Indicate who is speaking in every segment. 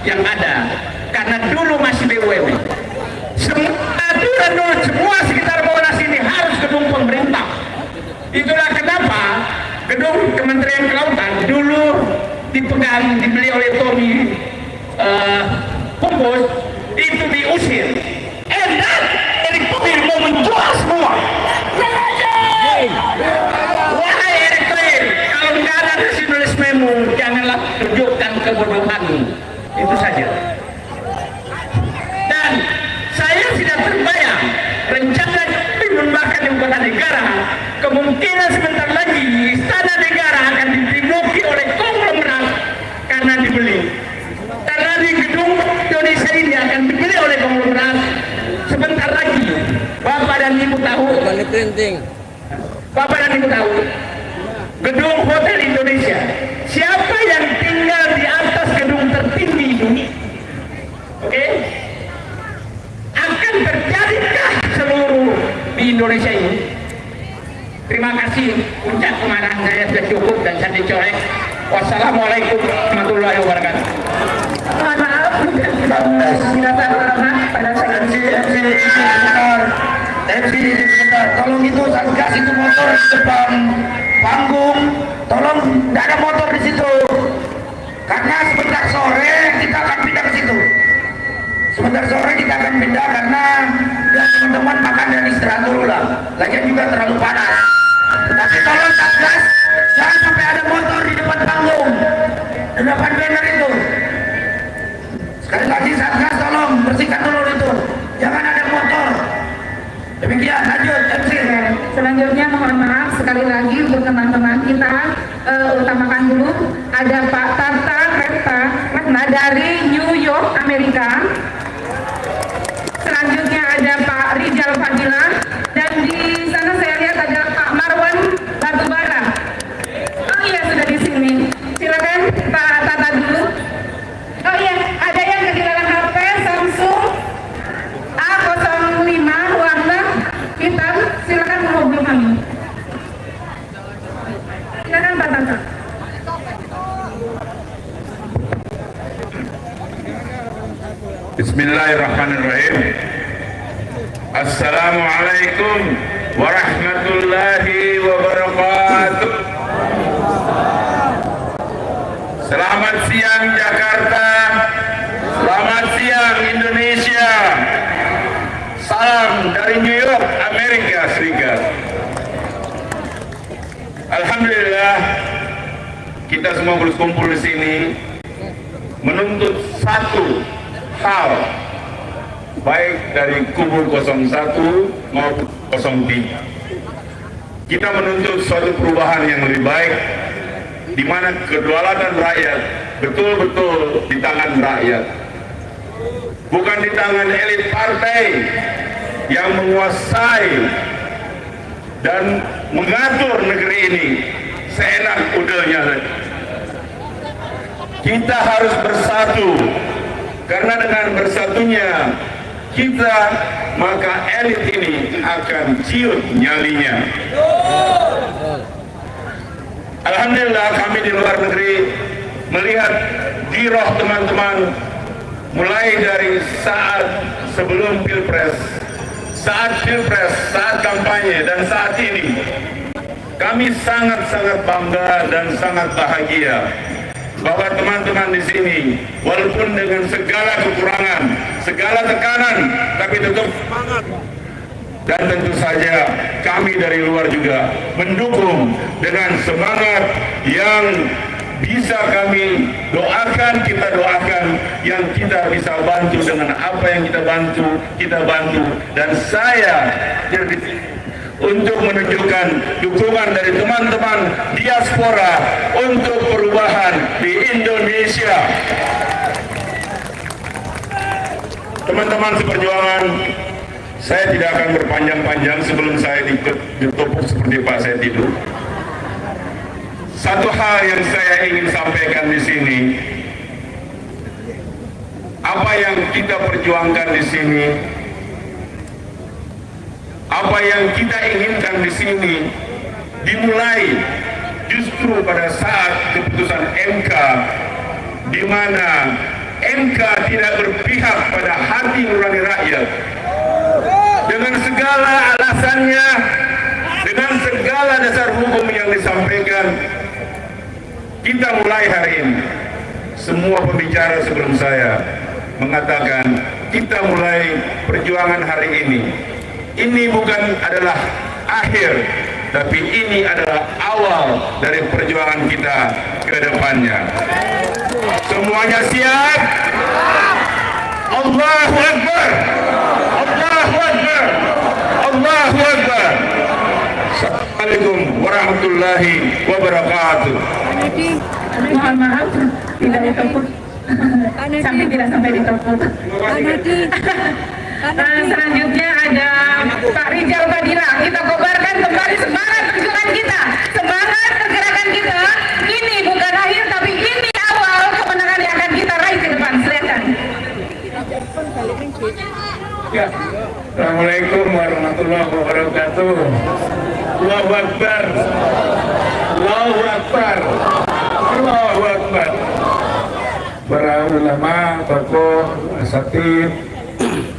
Speaker 1: yang ada, karena dulu masih BUMN. Semua aturan dulu, semua sekitar Monas ini harus gedung pemerintah. Itulah kenapa gedung Kementerian Kelautan dulu dibeli oleh Tommy Pupus, itu diusir. Dan Erick Thohir mau menjual semua. Wahai Erick Thohir, kalau nggak ada nasionalismemu, janganlah tunjukkan kebodohanmu. Itu saja. Dan saya tidak terbayang rencana membakar ibu kota negara. Kemungkinan sebentar lagi istana negara akan diduduki oleh konglomerat karena dibeli. Karena di gedung Indonesia ini akan dibeli oleh konglomerat. Sebentar lagi, Bapak dan Ibu tahu. Bapak dan Ibu tahu, gedung Hotel Indonesia. Siapa yang tinggal di atas gedung tertinggi ini? Oke? Akan terjadikah seluruh di Indonesia ini? Terima kasih. Puncak kemarahan saya sudah cukup dan saya dicolek. Wassalamualaikum warahmatullahi wabarakatuh. Mohon maaf, pada saat
Speaker 2: MC sebentar, tolong itu Satgas itu motor di depan panggung, tolong tidak ada motor di situ, karena sebentar sore kita akan pindah ke situ. Sebentar sore kita akan pindah karena ya teman-teman makan dan istirahat dulu lah. Lagian juga terlalu panas. Tapi tolong Satgas jangan sampai ada motor di depan panggung, di depan banner itu. Sekali lagi Satgas tolong bersihkan dulu itu, jangan ada motor. Demikian, lanjut MC.
Speaker 3: Selanjutnya mohon maaf sekali lagi untuk teman-teman kita utamakan dulu ada Pak Tata Retna dari New York, Amerika. Selanjutnya ada Pak Rizal Fadila, dan di sana saya lihat ada Pak Marwan Batubara. Oh iya, sudah di sini. Silakan Pak Tata dulu. Oh iya, ada yang ketinggalan HP Samsung A05 warna hitam. Silakan menghubungi kami. Silakan Pak Tata.
Speaker 4: Bismillahirrahmanirrahim. Assalamualaikum warahmatullahi wabarakatuh. Selamat siang Jakarta, selamat siang Indonesia. Salam dari New York, Amerika Serikat. Alhamdulillah, kita semua berkumpul di sini menuntut satu hal, baik dari kubu 01 maupun 03. Kita menuntut suatu perubahan yang lebih baik, di mana kedaulatan rakyat betul-betul di tangan rakyat, bukan di tangan elit partai yang menguasai dan mengatur negeri ini seenak udelnya. Kita harus bersatu, karena dengan bersatunya kita, maka elit ini akan ciut nyalinya. Alhamdulillah, kami di luar negeri melihat giroh teman-teman mulai dari saat sebelum pilpres, saat pilpres, saat kampanye, dan saat ini. Kami sangat-sangat bangga dan sangat bahagia bahwa teman-teman di sini, walaupun dengan segala kekurangan, segala tekanan, tapi tetap semangat. Dan tentu saja kami dari luar juga mendukung dengan semangat yang bisa kami doakan, kita doakan, yang kita bisa bantu dengan apa yang kita bantu. Dan saya jadi untuk menunjukkan dukungan dari teman-teman diaspora untuk perubahan di Indonesia. Teman-teman seperjuangan, saya tidak akan berpanjang-panjang sebelum saya ditopuk seperti Pak saya tidur. Satu hal yang saya ingin sampaikan di sini, apa yang kita perjuangkan di sini, apa yang kita inginkan di sini, dimulai justru pada saat keputusan MK, di mana MK tidak berpihak pada hati nurani rakyat. Dengan segala alasannya, dengan segala dasar hukum yang disampaikan, kita mulai hari ini. Semua pembicara sebelum saya mengatakan kita mulai perjuangan hari ini. Ini bukan adalah akhir, tapi ini adalah awal dari perjuangan kita ke depannya. Semuanya siap? Allahu Akbar! Allahu Akbar! Allahu Akbar! Assalamualaikum warahmatullahi wabarakatuh.
Speaker 3: Mohon maaf, tidak ditepuk. Sampai tidak sampai ditepuk. Selanjutnya ada Pak Rijal Fadila. Kita kobarkan kembali semangat perjuangan kita, semangat pergerakan kita. Ini bukan akhir, tapi ini awal kemenangan yang akan kita raih ke depan. Silakan.
Speaker 4: Ya. Assalamualaikum warahmatullahi wabarakatuh. Allahu Akbar. Allahu Akbar. Allahu Akbar. Para ulama, tokoh, asatid,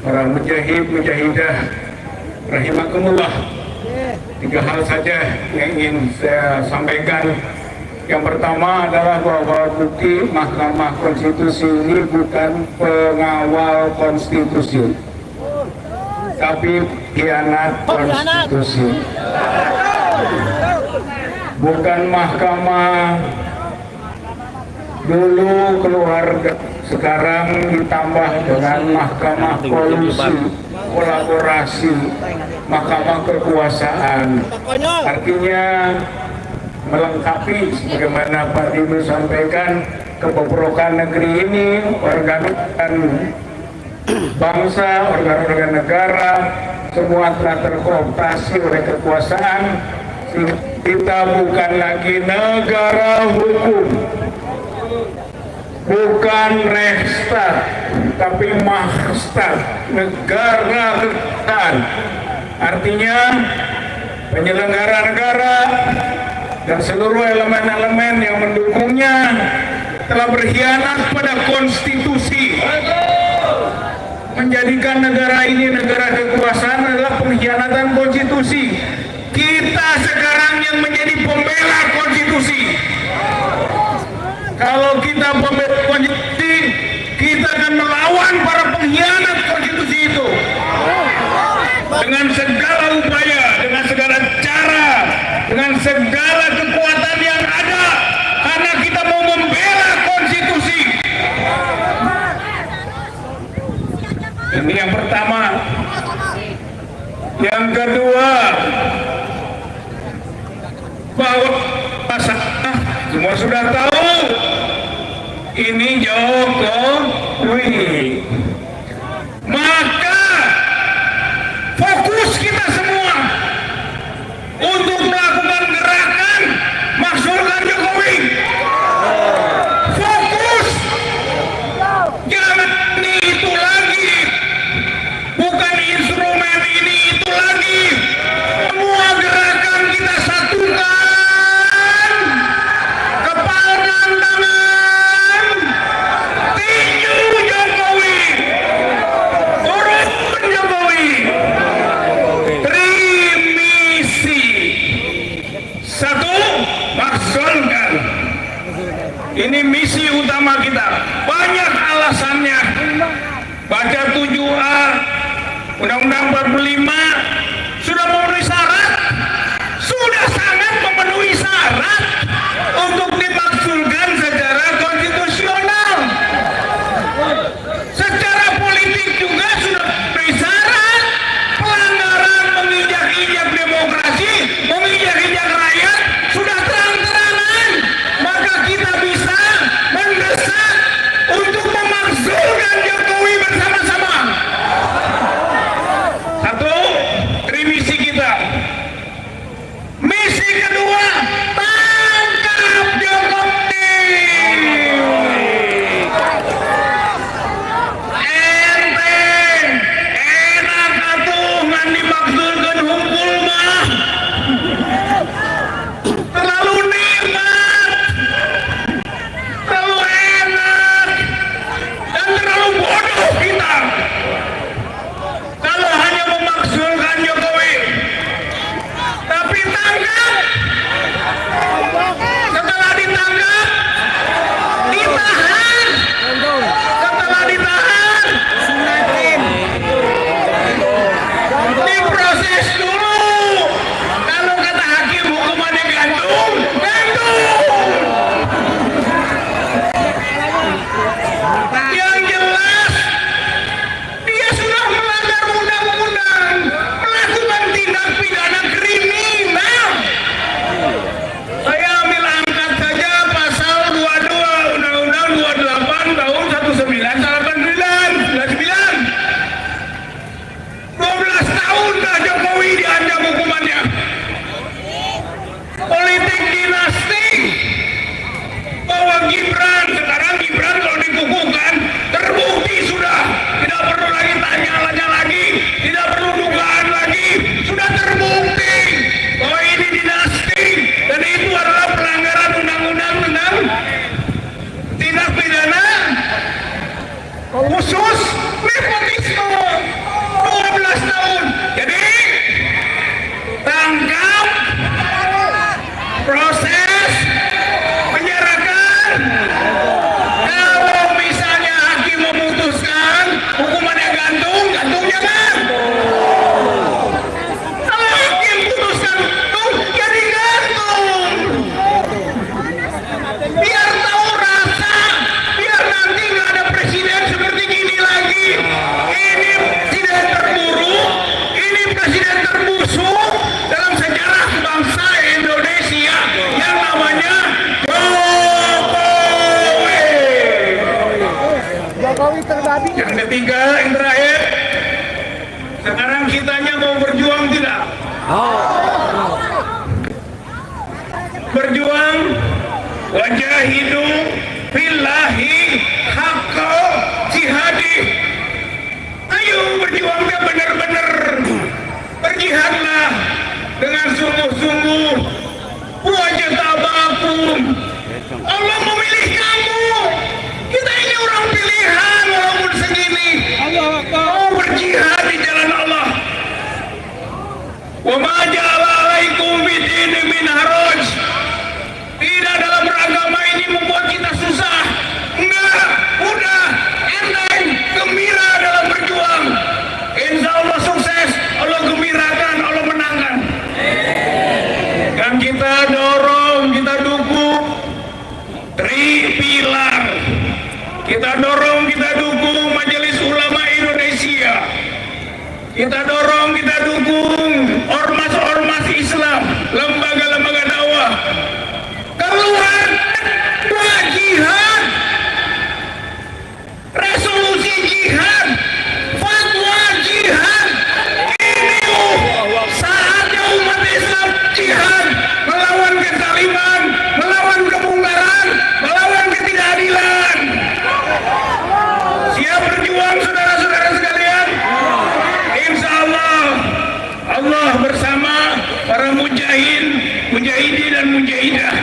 Speaker 4: para mujahid, mujahidah, rahimakumullah. 3 hal saja yang ingin saya sampaikan. Yang pertama adalah bahwa bukti Mahkamah Konstitusi ini bukan pengawal konstitusi, tapi khianat konstitusi. Bukan mahkamah dulu keluarga, sekarang ditambah dengan mahkamah kolusi, kolaborasi, mahkamah kekuasaan. Artinya melengkapi sebagaimana Pak Dibu sampaikan, kebobrokan negeri ini, organ-organ bangsa, organ-organ negara, semua telah terkooptasi oleh kekuasaan. Kita bukan lagi negara hukum, bukan Reichstag, tapi Mahstag, negara ketan. Artinya penyelenggara negara dan seluruh elemen-elemen yang mendukungnya telah berkhianat pada konstitusi. Menjadikan negara ini negara kekuasaan adalah pengkhianatan konstitusi. Kita sekarang yang menjadi pembela konstitusi. Kalau kita pembela konstitusi, kita akan melawan para pengkhianat konstitusi itu. Dengan segala upaya, dengan segala cara, dengan segala kekuatan yang ada, karena kita mau membela konstitusi. Ini yang pertama. Yang kedua, bahwa masalah semua sudah tahu, ini Jokowi. Maka fokus kita semua untuk melakukan gerakan maksulkan Jokowi. Fokus, jangan ini itu lagi, bukan instrumen ini itu lagi. Semua gerakan kita satukan, kepalan tangan, tinju Jokowi, turun Jokowi. Trimisi. Satu, maksulkan. Ini misi utama kita. Banyak alasannya. Baca 7A Undang-Undang 45 sudah memenuhi syarat, sudah sangat memenuhi syarat untuk dimaksulkan secara konstitusional. Secara politik juga sudah memenuhi syarat. Pelanggaran menginjak-injak demokrasi, menginjak-injak rakyat sudah terang-terangan. Maka kita bisa mendesak untuk memaksulkan Jokowi bersama-sama. Satu, remisi kita. Yang ketiga, yang terakhir, sekarang kitanya mau berjuang tidak? Berjuang, wajahidu fillahi haqqa jihadi. Ayo berjuangnya benar-benar, berjihadlah dengan sungguh-sungguh. Wajatabakum, Allah memilih kamu. Kita ini orang pilihan walaupun segini. Mau berjihad di jalan Allah. Wa ma ja'ala 'alaikum fid-dini min haraj. Tidak dalam beragama ini membuat kita susah. Enggak, mudah, enteng, gembira dalam berjuang. Insya Allah sukses, Allah gembirakan, Allah menangkan. Dan kita dorong, kita dukung Tripilar. Kita dorong, kita dukung Majelis Ulama Indonesia. Kita dorong, kita dukung ormas-ormas Islam, lembaga-lembaga dakwah. Keluar jihad, resolusi jihad, fatwa jihad. Ini saatnya umat Islam jihad melawan kezaliman, melawan kemungkaran, melawan ketidakadilan. Siap berjuang saudara-saudara sekalian? Insya Allah, Allah bersama para mujahidin dan mujahidah.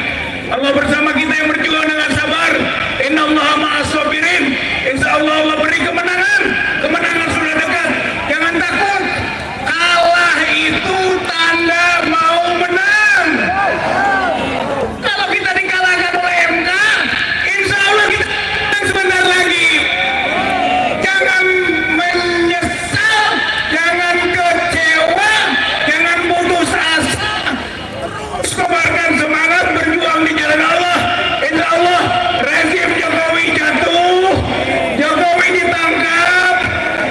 Speaker 4: Allah bersama kita yang berjuang dengan sabar. Innallaha ma'as sabirin. Insya Allah Allah beri kemenangan. Kemenangan sudah dekat. Jangan takut. Kalah itu tanda mau menang. Kalau kita dikalahkan oleh MK, insya Allah kita menang sebentar lagi. Jangan menyesal, jangan kecewa, jangan putus asa. Kobarkan semangat berjuang di jalan Allah. Insya Allah rezim Jokowi jatuh, Jokowi ditangkap,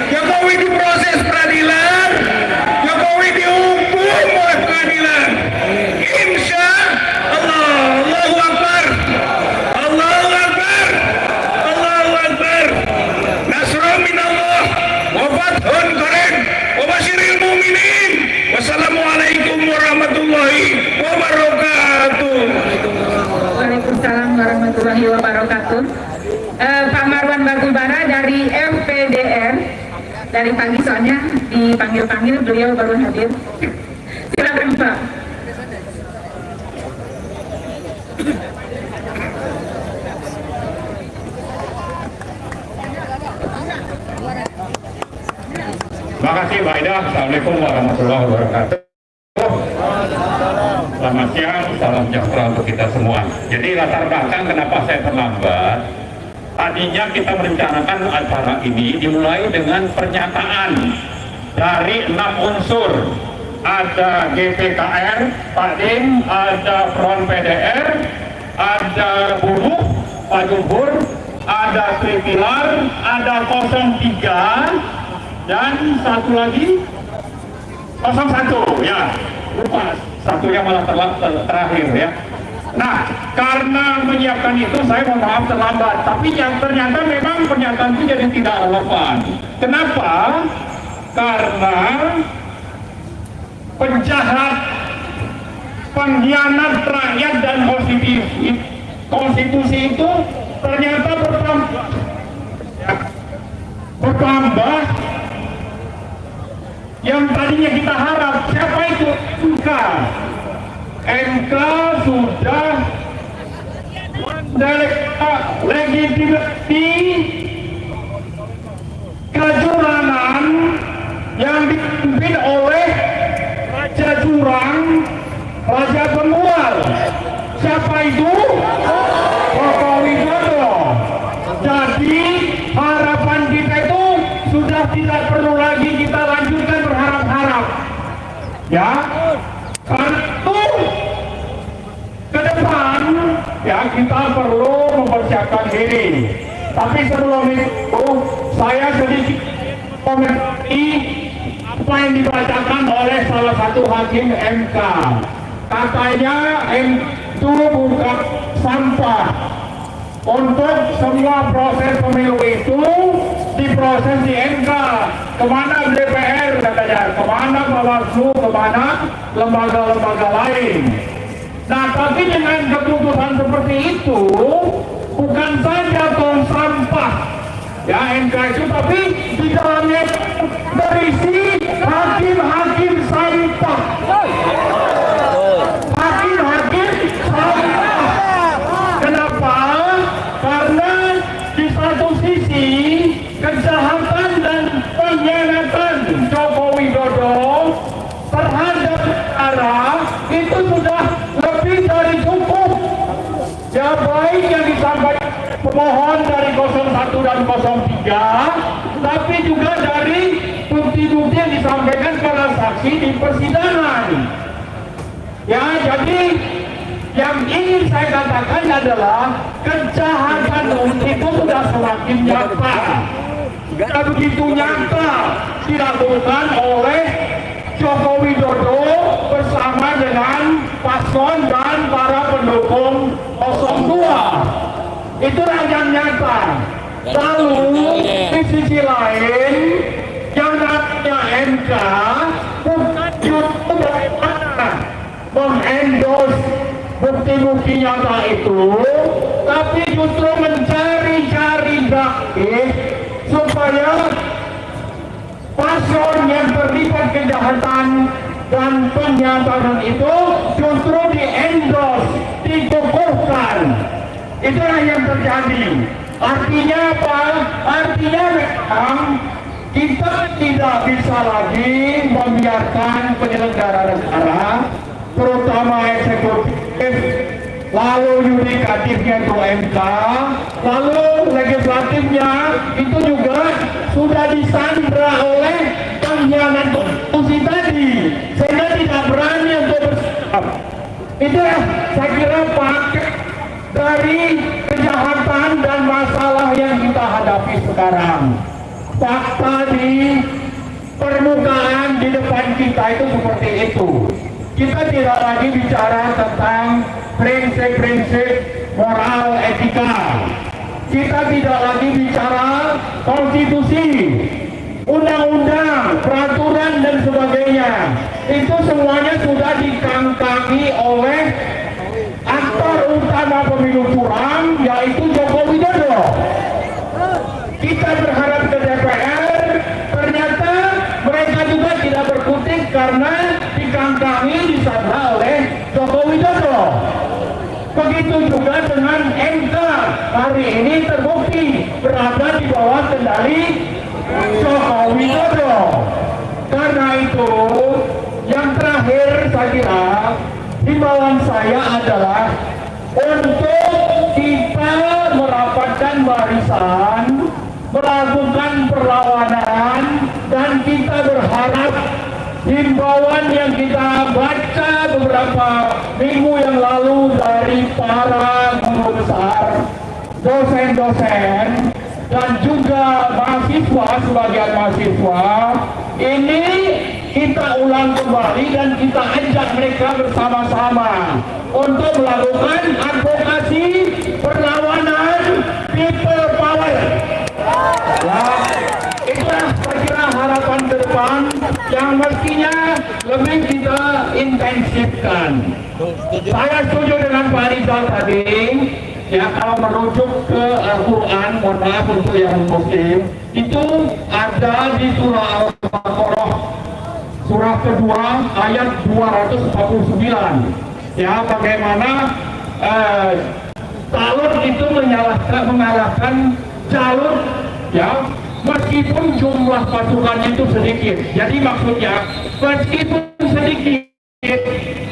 Speaker 4: Jokowi diproses peradilan, Jokowi dihukum oleh pengadilan. Insya Allah, Allahu Akbar, Allahu Akbar, Allahu Akbar. Nasrun minallah, wa fathun qarib, wa basyiril mu'minin. Wassalamualaikum warahmatullahi wabarakatuh.
Speaker 3: Waalaikumsalam warahmatullahi wabarakatuh. Pak Marwan Batubara dari FPDR, dari pagi soalnya dipanggil-panggil, beliau baru hadir. Silakan Pak.
Speaker 4: Terima kasih Mbak Ida. Assalamualaikum warahmatullahi wabarakatuh. Selamat siang, salam sejahtera untuk kita semua. Jadi latar belakang kenapa saya terlambat. Tadinya kita merencanakan acara ini dimulai dengan pernyataan dari 6 unsur. Ada GPKR, Padim, ada Front PDR, ada buruh, Pak Jumhur, ada Tripilar, ada 03, dan satu lagi 01 ya, lupa satunya malah terakhir ya. Nah, karena menyiapkan itu saya mohon maaf terlambat, tapi yang ternyata memang pernyataan itu jadi tidak relevan. Kenapa? Karena penjahat, pengkhianat rakyat dan konstitusi itu ternyata bertambah. Yang tadinya kita harap, siapa itu? MK sudah legitimasi kecurangan yang dipimpin oleh Raja Curang, Raja Pengual. Siapa itu? Joko Widodo. Jadi harapan kita itu sudah tidak perlu lagi kita lanjutkan berharap-harap. Ya, karena itu ke depan ya kita perlu mempersiapkan diri. Tapi sebelum itu saya sedikit komentari apa yang dibacakan oleh salah satu hakim MK. Katanya itu bukan sampah. Untuk semua proses pemilu itu
Speaker 5: proses di MK, kemana DPR katanya, kemana Bawaslu, kemana lembaga-lembaga lain. Nah, tapi dengan keputusan seperti itu, bukan saja tong sampah ya MK itu, tapi di dalamnya berisi hakim-hakim sampah. Hakim-hakim sampah. Kenapa? Karena di satu sisi kejahatan dan pengkhianatan Joko Widodo terhadap negara itu sudah lebih dari cukup. Ya, baik yang disampaikan pemohon dari 01 dan 03, tapi juga dari bukti-bukti yang disampaikan para saksi di persidangan. Ya, jadi yang ingin saya katakan adalah kejahatan itu sudah semakin nyata. Sudah begitu nyata dilakukan oleh Joko Widodo bersama dengan paslon dan para pendukung 02. Itulah yang nyata. Lalu di sisi lain yang namanya MK bukan justru bagaimana mengendorse bukti-bukti nyata itu, tapi justru mencari-cari dakik supaya paslon yang terlibat kejahatan dan pengkhianatan itu justru di-endorse, dikukuhkan. Itulah yang terjadi. Artinya apa? Artinya memang kita tidak bisa lagi membiarkan penyelenggara negara, terutama eksekutif, lalu yudikatifnya itu MK, lalu legislatifnya itu juga sudah disandra oleh pengkhianat konstitusi tadi, sehingga tidak berani untuk bersikap. Itulah saya kira paket dari kejahatan dan masalah yang kita hadapi sekarang. Fakta di permukaan di depan kita itu seperti itu. Kita tidak lagi bicara tentang prinsip-prinsip moral etika. Kita tidak lagi bicara konstitusi, undang-undang, peraturan dan sebagainya. Itu semuanya sudah dikangkangi oleh aktor utama pemilu curam, yaitu Joko Widodo. Kita berharap ke DPR, ternyata mereka juga tidak berkutik karena dikangkangi, disandra oleh Joko Widodo. Begitu juga dengan MK, hari ini terbukti berada di bawah kendali Joko Widodo. Karena itu, yang terakhir saya kira himbauan saya adalah untuk kita merapatkan barisan, melakukan perlawanan, dan kita berharap himbauan yang kita baca beberapa minggu yang lalu dari para guru besar, dosen-dosen, dan juga mahasiswa, sebagian mahasiswa, ini kita ulang kembali dan kita ajak mereka bersama-sama untuk melakukan advokasi perlawanan people power. Ya, itulah saya kira harapan ke depan yang mestinya lebih kita intensifkan. Saya setuju dengan Pak Rizal tadi, ya, kalau merujuk ke Al-Quran, mohon maaf untuk yang muslim, itu ada di surah Al-Baqarah, surah kedua ayat 249. Ya, bagaimana Talut itu mengalahkan Jalut, ya, meskipun jumlah pasukannya itu sedikit. Jadi maksudnya meskipun sedikit,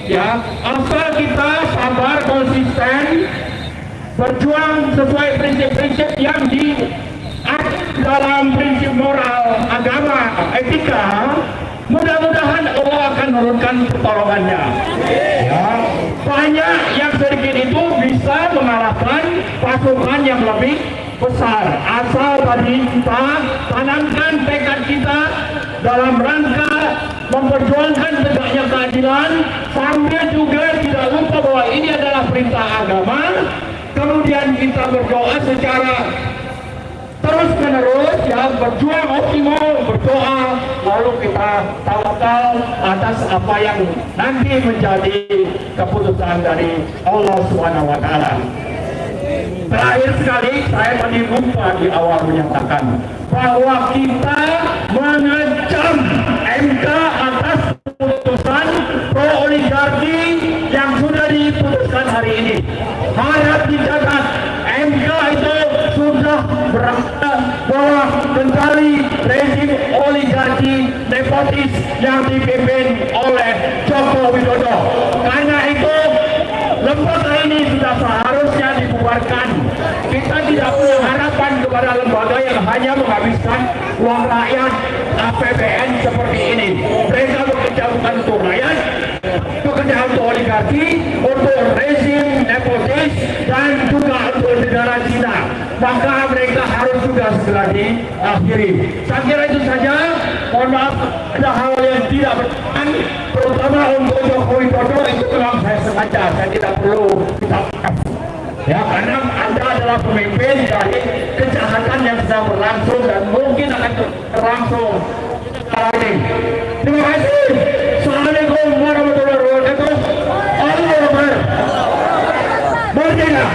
Speaker 5: ya, asal kita sabar, konsisten, berjuang sesuai prinsip-prinsip yang dalam prinsip moral, agama, etika, mudah-mudahan Allah akan menurunkan pertolongannya. Ya, banyak yang sedikit itu bisa mengalahkan pasukan yang lebih besar. Asal tadi kita tanamkan tekad kita dalam rangka memperjuangkan tegaknya keadilan, sambil juga tidak lupa bahwa ini adalah perintah agama. Kemudian kita berdoa secara terus menerus ya berjuang optimal, berdoa, lalu kita tawakal atas apa yang nanti menjadi keputusan dari Allah Subhanahu wa Ta'ala. Terakhir sekali saya tadi lupa di awal menyatakan bahwa kita mengecam MK atas putusan pro oligarki yang sudah diputuskan hari ini. Harap dicatat, MK itu sudah berkata bahwa kembali rezim oligarki nepotis yang dipimpin oleh Joko Widodo. Karena itu lembaga ini sudah seharusnya dibubarkan. Kita tidak punya harapan kepada lembaga yang hanya menghabiskan uang rakyat APBN seperti ini. Mereka bekerja bukan untuk rakyat, bekerja untuk oligarki, untuk rezim nepotis, dan juga untuk negara Cina. Maka mereka harus juga segera diakhiri. Saya kira itu saja. Mohon maaf, ada hal yang tidak berkenan, terutama untuk Joko Widodo itu memang saya sengaja, saya tidak perlu minta maaf. Ya, karena Anda adalah pemimpin dari kejahatan yang sedang berlangsung dan mungkin akan berlangsung hari ini. Terima kasih. Assalamualaikum warahmatullahi wabarakatuh. Allahu Akbar. Merdeka.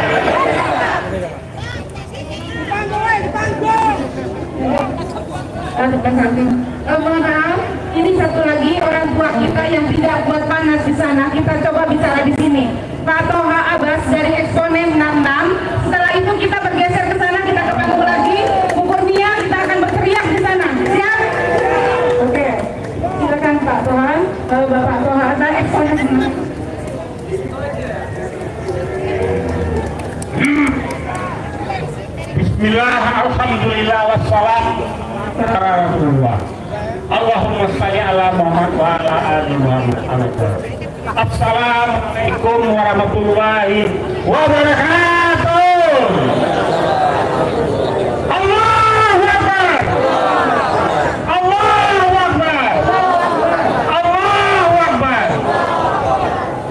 Speaker 3: Mohon maaf, ini satu lagi orang tua kita yang tidak buat panas di sana. Kita coba bicara di sini. Pak Toha Abbas dari Eksponen 66. Setelah itu kita bergeser ke sana, kita ke panggung lagi. Bu Kurnia, kita akan berteriak di sana. Siap? Oke. Silakan Pak Toha. Bapak Toha dari Eksponen 66.
Speaker 5: Bismillah, alhamdulillah, wassalam ala Rasulullah. Allahumma salli ala Muhammad wa ala ali Muhammad. Assalamualaikum warahmatullahi wabarakatuh. Allahu Akbar. Allahu Akbar. Allahu Akbar.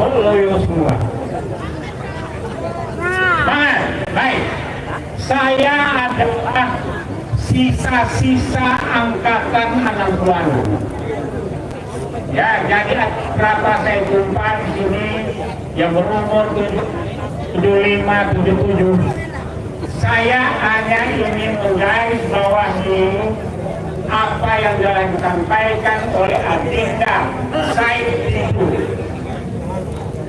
Speaker 5: Halo semua. Baik. Saya adalah sisa-sisa angkatan 60-an. Ya, jadi berapa saya jumpa di sini yang berumur 75, 77. Saya hanya ingin menggaris bawahi apa yang telah disampaikan oleh Adinda Said Didu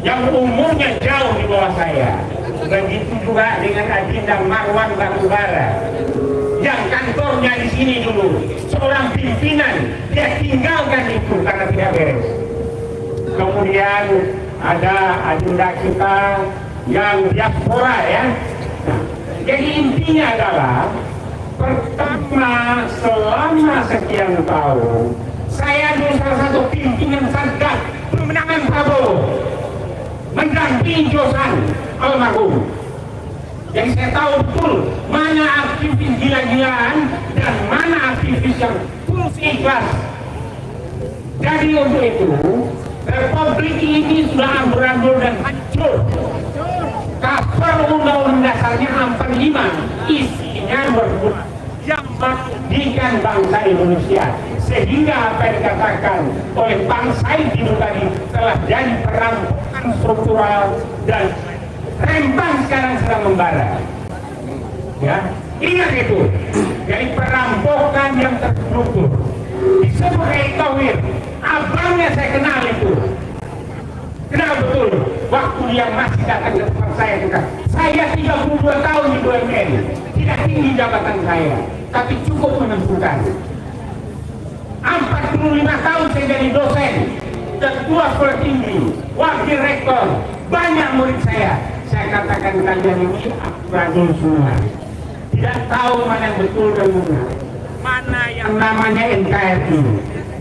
Speaker 5: yang umurnya jauh di bawah saya. Begitu juga dengan Adinda Marwan Batubara yang kantornya di sini dulu, seorang pimpinan, dia tinggalkan itu karena tidak beres. Kemudian ada Adinda kita yang diaspora ya. Nah, jadi intinya adalah pertama, selama sekian tahun saya dulu salah satu pimpinan Satgas pemenangan Prabowo, mendampingi Josan almarhum. Jadi saya tahu betul mana aktivis gila-gilaan dan mana aktivis yang tulus ikhlas. Jadi untuk itu Republik ini sudah amburadul dan hancur. Kasar Undang-Undang Dasarnya 45 isinya berguna yang merugikan bangsa Indonesia, sehingga apa yang dikatakan oleh bangsa itu tadi telah jadi perampokan struktural dan rempang sekarang sedang membara. Ya, ingat itu. Jadi perampokan yang terstruktur disebut Erick Thohir. Abangnya saya kenal itu. Kenal betul. Waktu dia masih datang ke tempat saya juga. Saya 32 tahun di BUMN. Tidak tinggi jabatan saya, tapi cukup menentukan. 45 tahun saya jadi dosen, ketua sekolah tinggi, wakil rektor, banyak murid saya. Saya katakan kalian ini amburadul semua. Tidak tahu mana yang betul dan mana yang namanya NKRI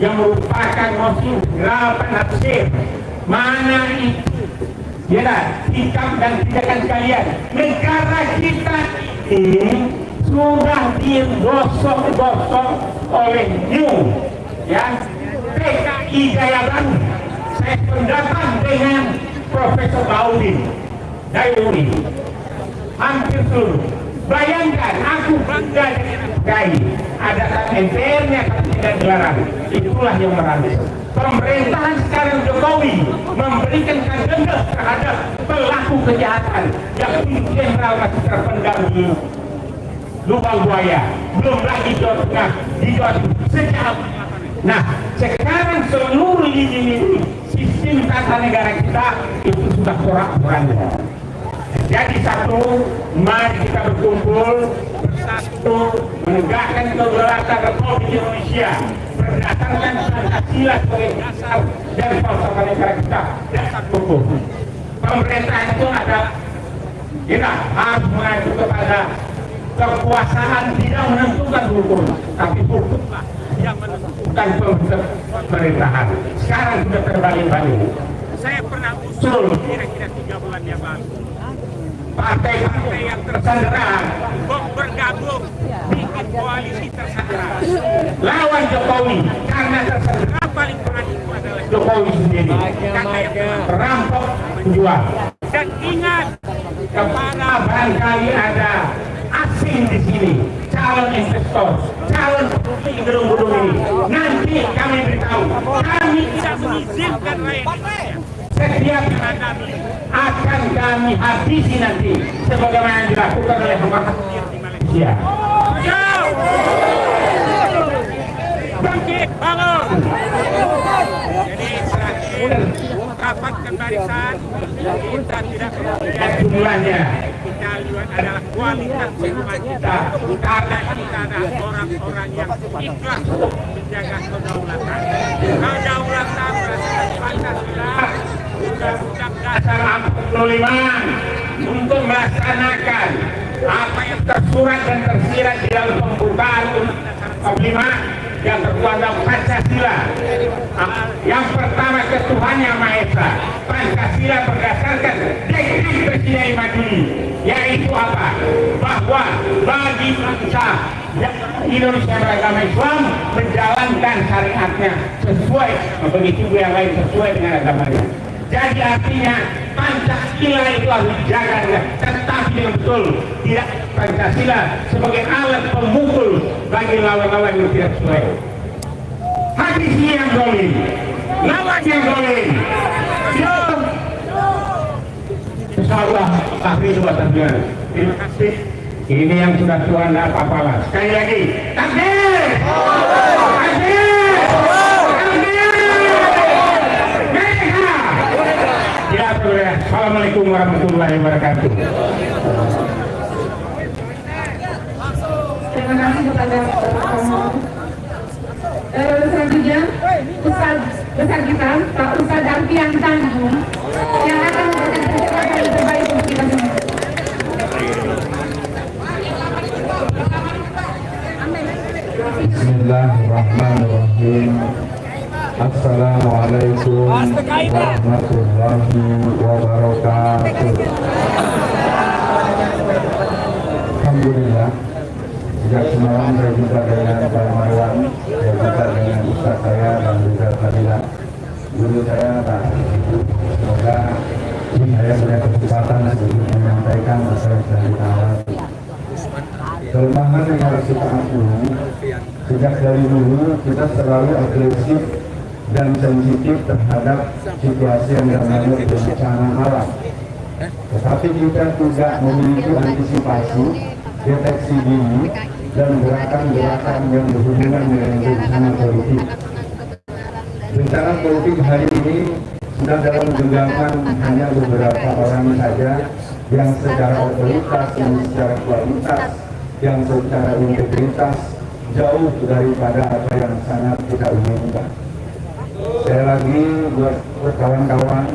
Speaker 5: yang merupakan motif gerakan nafsir. Mana itu ya sikap dan tindakan kalian. Negara kita ini sudah digosok-gosok oleh New ya PKI Gaya Baru. Saya pendapat dengan Profesor Baudin dari UI hampir seluruh Bayangkan, aku bangga dengan Gai. Ada MPR-nya tapi tidak dilarang. Itulah yang meranis. Pemerintahan sekarang Jokowi memberikan kagenda terhadap pelaku kejahatan yang jenderal masih terpendam di lubang buaya. Belum lagi Jawa Tengah, di Jawa sejauh. Nah, sekarang seluruh ini sistem tata negara kita itu sudah porak-poranda. Jadi satu, mari kita berkumpul bersatu menegakkan kedaulatan Republik Indonesia berdasarkan Pancasila sebagai dasar dan falsafah negara kita, dasar hukum. Pemerintah itu ada, kita harus mengacu kepada kekuasaan tidak menentukan hukum, tapi hukum yang menentukan pemerintahan. Sekarang sudah terbalik-balik.
Speaker 6: Saya pernah usul kira-kira 3 bulan yang lalu.
Speaker 5: Partai-partai yang tersandera
Speaker 6: bergabung bikin koalisi tersandera.
Speaker 5: Lawan Jokowi karena tersandera
Speaker 6: Paling berat itu adalah
Speaker 5: Jokowi sendiri. Perampok penjual.
Speaker 6: dan ingat
Speaker 5: Kepada barangkali ada asing di sini, calon investor, calon pemilik gedung-gedung ini. Nanti kami beritahu, kami
Speaker 6: tidak mengizinkan rakyat Indonesia
Speaker 5: setiap akan kami habisi nanti sebagaimana yang dilakukan oleh Mahathir di Malaysia.
Speaker 6: bangkit, bangun. Jadi terakhir rapatkan barisan, kita tidak kemudian
Speaker 5: Jumlahnya
Speaker 6: kita lihat adalah kualitas seruan kita karena kita ada orang-orang yang ikhlas menjaga kedaulatan berdasarkan Pancasila, Undang-Undang Dasar
Speaker 5: 45 untuk melaksanakan apa yang tersurat dan tersirat di dalam pembukaan Undang-Undang 45 yang tertuang dalam Pancasila. Yang pertama, ketuhanan Yang Maha Esa. Pancasila berdasarkan dekret Presiden Maduri, yaitu apa? Bahwa bagi bangsa Indonesia beragama Islam menjalankan syariatnya sesuai, begitu yang lain sesuai dengan agamanya. Jadi artinya Pancasila itu harus dijaga, tetapi yang betul, tidak Pancasila sebagai alat pemukul bagi lawan-lawan yang tidak sesuai. Hadisnya yang zalim, lawan yang zalim. Insyaallah takbir dua takbir. Terima kasih. Ini yang sudah Tuhan apa-apalah. Sekali lagi, takbir. Takbir. Assalamualaikum warahmatullahi wabarakatuh.
Speaker 3: Terima kasih kepada selanjutnya Ustaz besar kita Pak Ustaz Alfian Tanjung yang akan memberikan penjelasan yang terbaik untuk kita semua.
Speaker 7: Bismillahirrahmanirrahim. Assalamualaikum warahmatullahi wabarakatuh. Alhamdulillah, sejak semalam saya jumpa dengan Pak Marwan, saya jumpa dengan Ustaz saya dan juga Fadilah guru saya, Pak. Semoga saya punya kesempatan untuk menyampaikan apa yang sudah kita alami. Kelemahan yang harus kita akui, sejak dari dulu kita selalu agresif dan sensitif terhadap situasi yang namanya bencana alam. Tetapi kita tidak memiliki antisipasi, deteksi dini, dan gerakan-gerakan yang berhubungan dengan bencana politik. Bencana politik hari ini sudah dalam genggaman hanya beberapa orang saja yang secara otoritas, yang secara kualitas, yang secara integritas jauh daripada apa yang sangat kita inginkan. Saya lagi buat kawan-kawan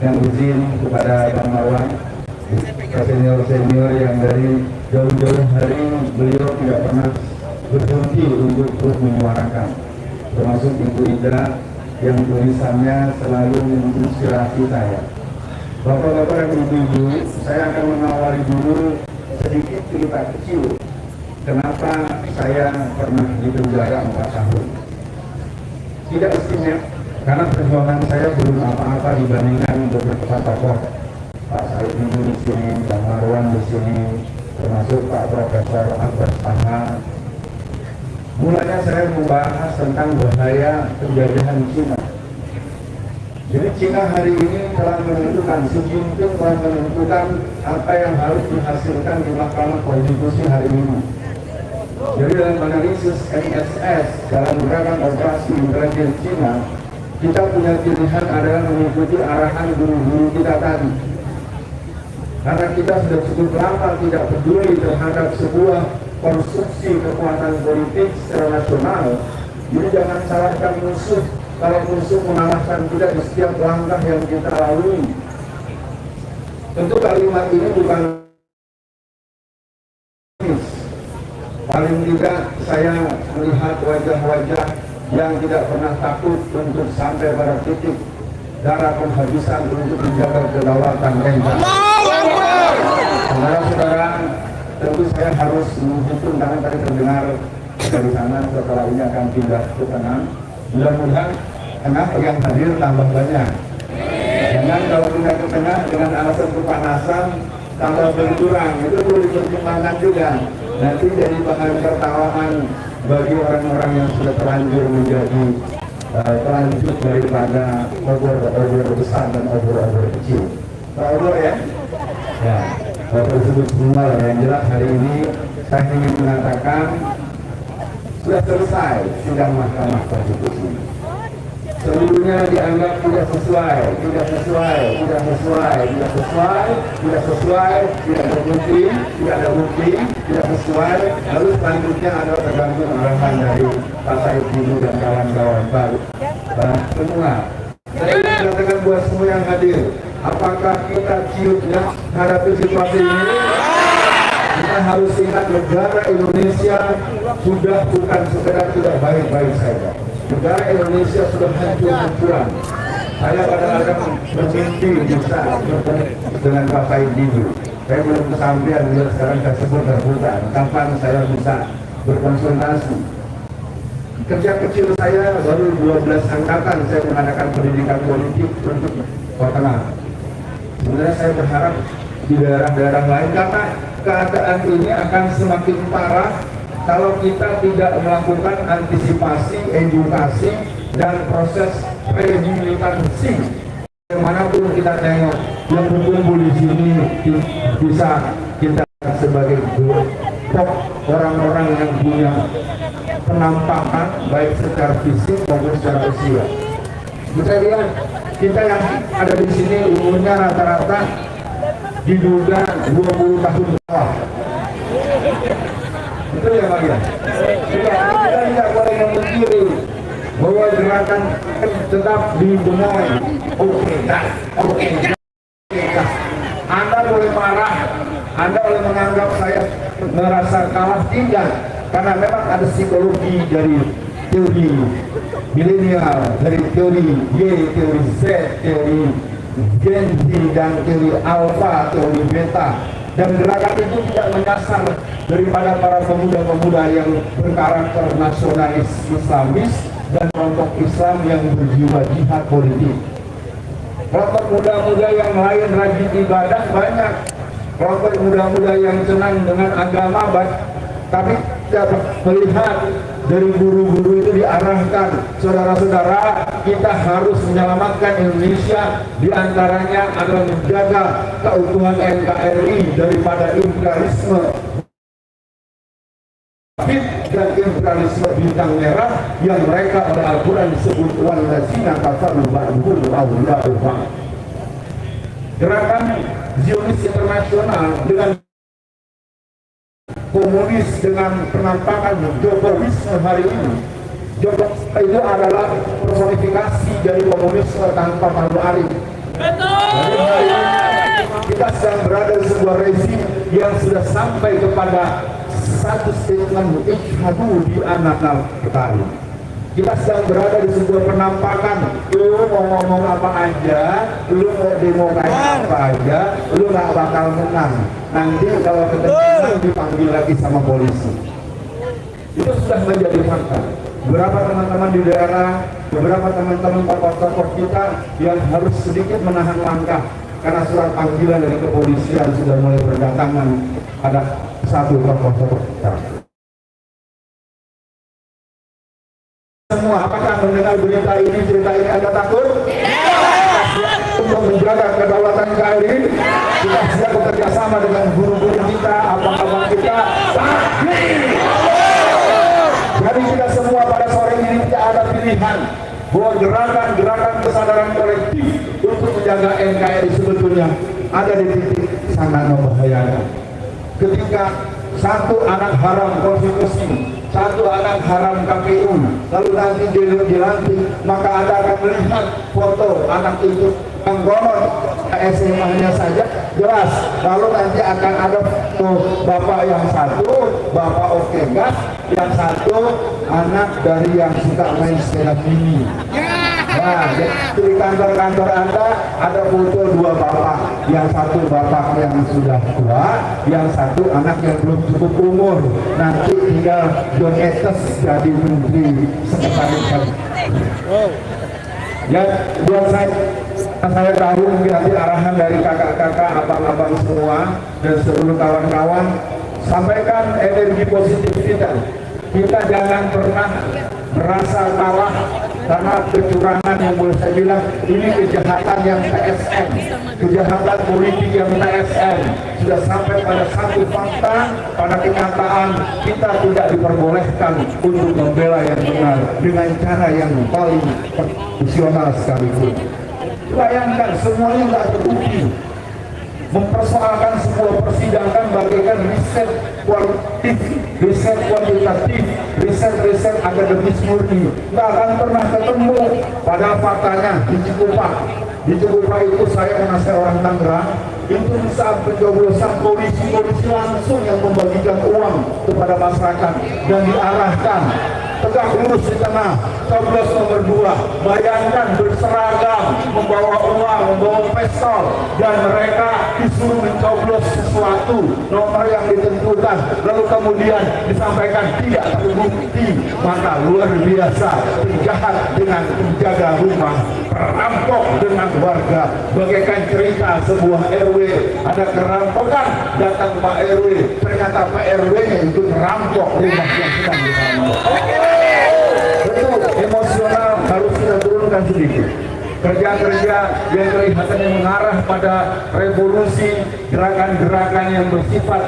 Speaker 7: yang izin kepada Bang Marwan, senior-senior yang dari jauh-jauh hari beliau tidak pernah berhenti untuk terus menyuarakan, termasuk Ibu Ida yang tulisannya selalu menginspirasi saya. Bapak-bapak dan ibu-ibu, saya akan mengawali dulu sedikit cerita kecil kenapa saya pernah di penjara 4 tahun. Tidak istimewa karena perjuangan saya belum apa-apa dibandingkan beberapa tokoh. Pak Said Didu di sini, Bang Marwan di sini, termasuk Pak Profesor Albert Pangan. Mulanya saya membahas tentang bahaya penjajahan Cina. Jadi Cina hari ini telah menentukan, Xi Jinping telah menentukan apa yang harus dihasilkan di Mahkamah Konstitusi hari ini. Jadi dalam analisis NSS dalam gerakan operasi intelijen Cina, kita punya pilihan adalah mengikuti arahan guru-guru kita tadi. Karena kita sudah cukup lama tidak peduli terhadap sebuah konstruksi kekuatan politik secara nasional. Jadi jangan salahkan musuh kalau musuh mengalahkan kita di setiap langkah yang kita lalui. Tentu kalimat ini bukan paling tidak saya melihat wajah-wajah yang tidak pernah takut untuk sampai pada titik darah penghabisan untuk menjaga kedaulatan NKRI. Saudara-saudara, tentu saya harus menghitung karena tadi terdengar dari sana, setelah ini akan pindah ke tengah. Mudah-mudahan tengah yang hadir tambah banyak. Jangan kalau pindah ke tengah dengan alasan kepanasan tambah berkurang, itu perlu dipertimbangkan juga. Nanti jadi bahan tertawaan bagi orang-orang yang sudah terlanjur menjadi terlanjur daripada obor besar dan obor kecil. Obor ya? Ya, tersebut semua yang jelas hari ini saya ingin mengatakan sudah selesai sidang Mahkamah Konstitusi. Seluruhnya dianggap tidak sesuai, tidak ada bukti, tidak sesuai. Lalu selanjutnya adalah tergantung arahan dari Pak Said Didu dan kawan-kawan baru. Semua. Saya ingin mengatakan buat semua yang hadir, apakah kita ciutnya hadapi situasi ini? Kita harus ingat negara Indonesia sudah bukan sekedar tidak baik-baik saja. Negara Indonesia sudah hancur-hancuran. Saya kadang-kadang bermimpi bisa dengan Pak Said Didu. Saya belum kesampaian, sekarang saya sebut rebutan. Kapan saya bisa berkonsultasi? Kerja kecil saya baru 12 angkatan saya mengadakan pendidikan politik untuk Jawa Tengah. Sebenarnya saya berharap di daerah-daerah lain karena keadaan ini akan semakin parah kalau kita tidak melakukan antisipasi, edukasi, dan proses rehabilitasi. Dimanapun kita tengok yang berkumpul di sini bisa kita sebagai kelompok orang-orang yang punya penampakan baik secara fisik maupun secara usia. Kita lihat kita yang ada di sini umurnya rata-rata diduga 20 tahun bawah. Betul ya Pak ya? Kita tidak boleh memungkiri bahwa gerakan tetap dibenahi. Oke. Anda boleh marah, Anda boleh menganggap saya merasa kalah, tidak, karena memang ada psikologi dari teori milenial, dari teori Y, teori Z, teori Gen Z, dan teori Alpha, teori Beta. Dan gerakan itu tidak menyasar daripada para pemuda-pemuda yang berkarakter nasionalis Islamis dan kelompok Islam yang berjiwa jihad politik. Kelompok muda-muda yang lain rajin ibadah banyak, kelompok muda-muda yang senang dengan agama baik, tapi tidak melihat dari guru-guru itu diarahkan, saudara-saudara, kita harus menyelamatkan Indonesia, diantaranya adalah menjaga keutuhan NKRI daripada imperialisme dan imperialisme bintang merah yang mereka oleh Al-Quran disebut wallazina kafaru ba'duhum awliya'u ba'd. Gerakan Zionis internasional dengan komunis dengan penampakan Jokowisme hari ini. Jokowisme itu adalah personifikasi dari komunisme tanpa Palu Arif. Kita sedang berada di sebuah rezim yang sudah sampai kepada satu statement isyhadu bi annana qatari. Kita sedang berada di sebuah penampakan. Lu mau ngomong apa aja, lu mau demo kayak apa aja, lu gak bakal menang. Nanti kalau ketemu dipanggil lagi sama polisi. Itu sudah menjadi fakta. Beberapa teman-teman di daerah, beberapa teman-teman tokoh-tokoh kita yang harus sedikit menahan langkah karena surat panggilan dari kepolisian sudah mulai berdatangan pada satu tokoh kita. Semua, apakah mendengar berita ini, cerita ini Anda takut? Untuk menjaga kedaulatan KRI, kita siap bekerja sama dengan guru-guru kita, abang-abang kita. Jadi kita semua pada sore ini tidak ada pilihan bahwa gerakan-gerakan kesadaran kolektif untuk menjaga NKRI sebetulnya ada di titik sangat membahayakan. Ketika satu anak haram konstitusi, satu anak haram KPU, lalu nanti dilantik, maka Anda akan melihat foto anak itu yang konon SMA-nya saja jelas, lalu nanti akan ada foto bapak yang satu, bapak oke gas, yang satu anak dari yang suka main sepeda mini. Nah, di kantor-kantor Anda ada foto dua bapak, yang satu bapak yang sudah tua, yang satu anak yang belum cukup umur. Nanti tinggal John Etes jadi menteri sekretaris. Ya, buat saya tahu mungkin nanti arahan dari kakak-kakak, abang-abang semua dan seluruh kawan-kawan, sampaikan energi positif kita. Kita jangan pernah merasa kalah karena kecurangan yang boleh saya bilang ini kejahatan yang TSM, kejahatan politik yang TSM sudah sampai pada satu fakta, pada kenyataan kita tidak diperbolehkan untuk membela yang benar dengan cara yang paling profesional sekalipun. Bayangkan semuanya nggak terbukti, mempersoalkan sebuah persidangan bagaikan riset kualitatif, riset kuantitatif, riset akademis murni, nggak akan pernah ketemu. Padahal faktanya di Cikupa itu saya karena saya orang Tangerang, itu saat pencoblosan polisi langsung yang membagikan uang kepada masyarakat dan diarahkan tegak lurus di tengah, coblos nomor 2, bayangkan berseragam, membawa uang, membawa pistol, dan mereka disuruh mencoblos sesuatu nomor yang ditentukan, lalu kemudian disampaikan tidak terbukti. Maka luar biasa penjahat dengan penjaga rumah, perampok dengan warga, bagaikan cerita sebuah RW, ada kerampokan, datang Pak RW, ternyata Pak RW-nya itu merampok rumah yang sedang dirampok. Betul, emosional harus kita turunkan sedikit. Kerja-kerja yang kelihatannya mengarah pada revolusi, gerakan-gerakan yang bersifat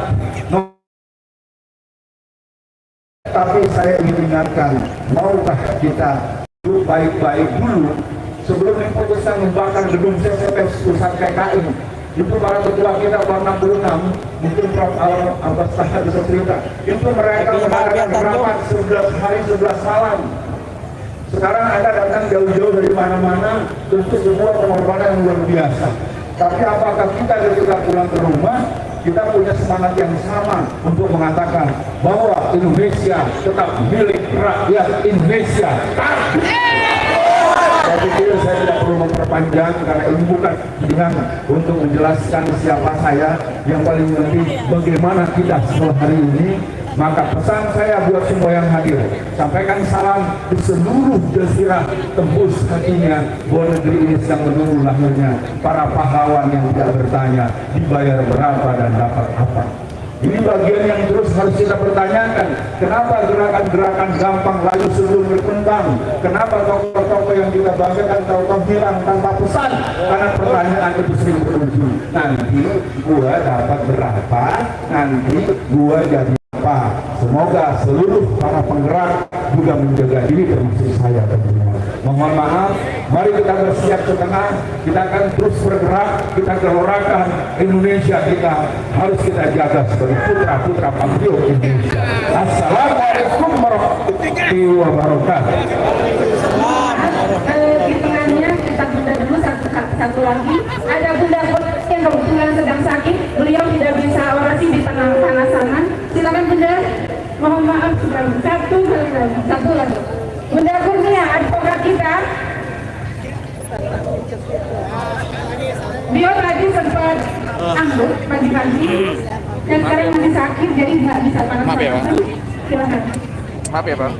Speaker 7: tapi saya ingin ingatkan, maukah kita baik-baik dulu sebelum diputuskan membakar gedung CCP pusat KKI. Itu para ketua kita tahun 66, mungkin Prof. Abbas Tahar bisa cerita, itu mereka mengadakan gerakan 11 hari 11 malam. Sekarang Anda datang jauh-jauh dari mana-mana, tentu sebuah pengorbanan yang luar biasa. Tapi apakah kita ketika pulang ke rumah, kita punya semangat yang sama untuk mengatakan bahwa Indonesia tetap milik rakyat Indonesia. Saya pikir saya tidak perlu memperpanjang karena ini bukan dengan untuk menjelaskan siapa saya, yang paling penting bagaimana kita setelah hari ini. Maka pesan saya buat semua yang hadir, sampaikan salam di seluruh jazirah tembus kakinya bahwa negeri ini sedang menunggu lahirnya para pahlawan yang tidak bertanya dibayar berapa dan dapat apa. Ini bagian yang terus harus kita pertanyakan. Kenapa gerakan-gerakan gampang lalu sebelum berkembang? Kenapa tokoh-tokoh yang kita banggakan tokoh hilang tanpa pesan? Karena pertanyaan itu sering berujung. Nanti gua dapat berapa? Nanti gua jadi apa? Semoga seluruh para penggerak juga menjaga diri termasuk saya tentunya. Mohon maaf, mari kita bersiap ke tengah, kita akan terus bergerak, kita gelorakan Indonesia kita harus kita jaga sebagai putra-putra patriot Indonesia. Assalamualaikum warahmatullahi wabarakatuh.
Speaker 3: Di tengahnya kita tunda dulu satu lagi, ada Bunda yang kebetulan sedang sakit, beliau tidak bisa orasi di tengah sana. Silakan Bunda, mohon maaf satu lagi. Bunda Kurnia, advokat kita. Beliau tadi sempat anggur pagi-pagi dan sekarang masih sakit, jadi nggak bisa panas-panasan. Silakan.
Speaker 8: Maaf ya Pak.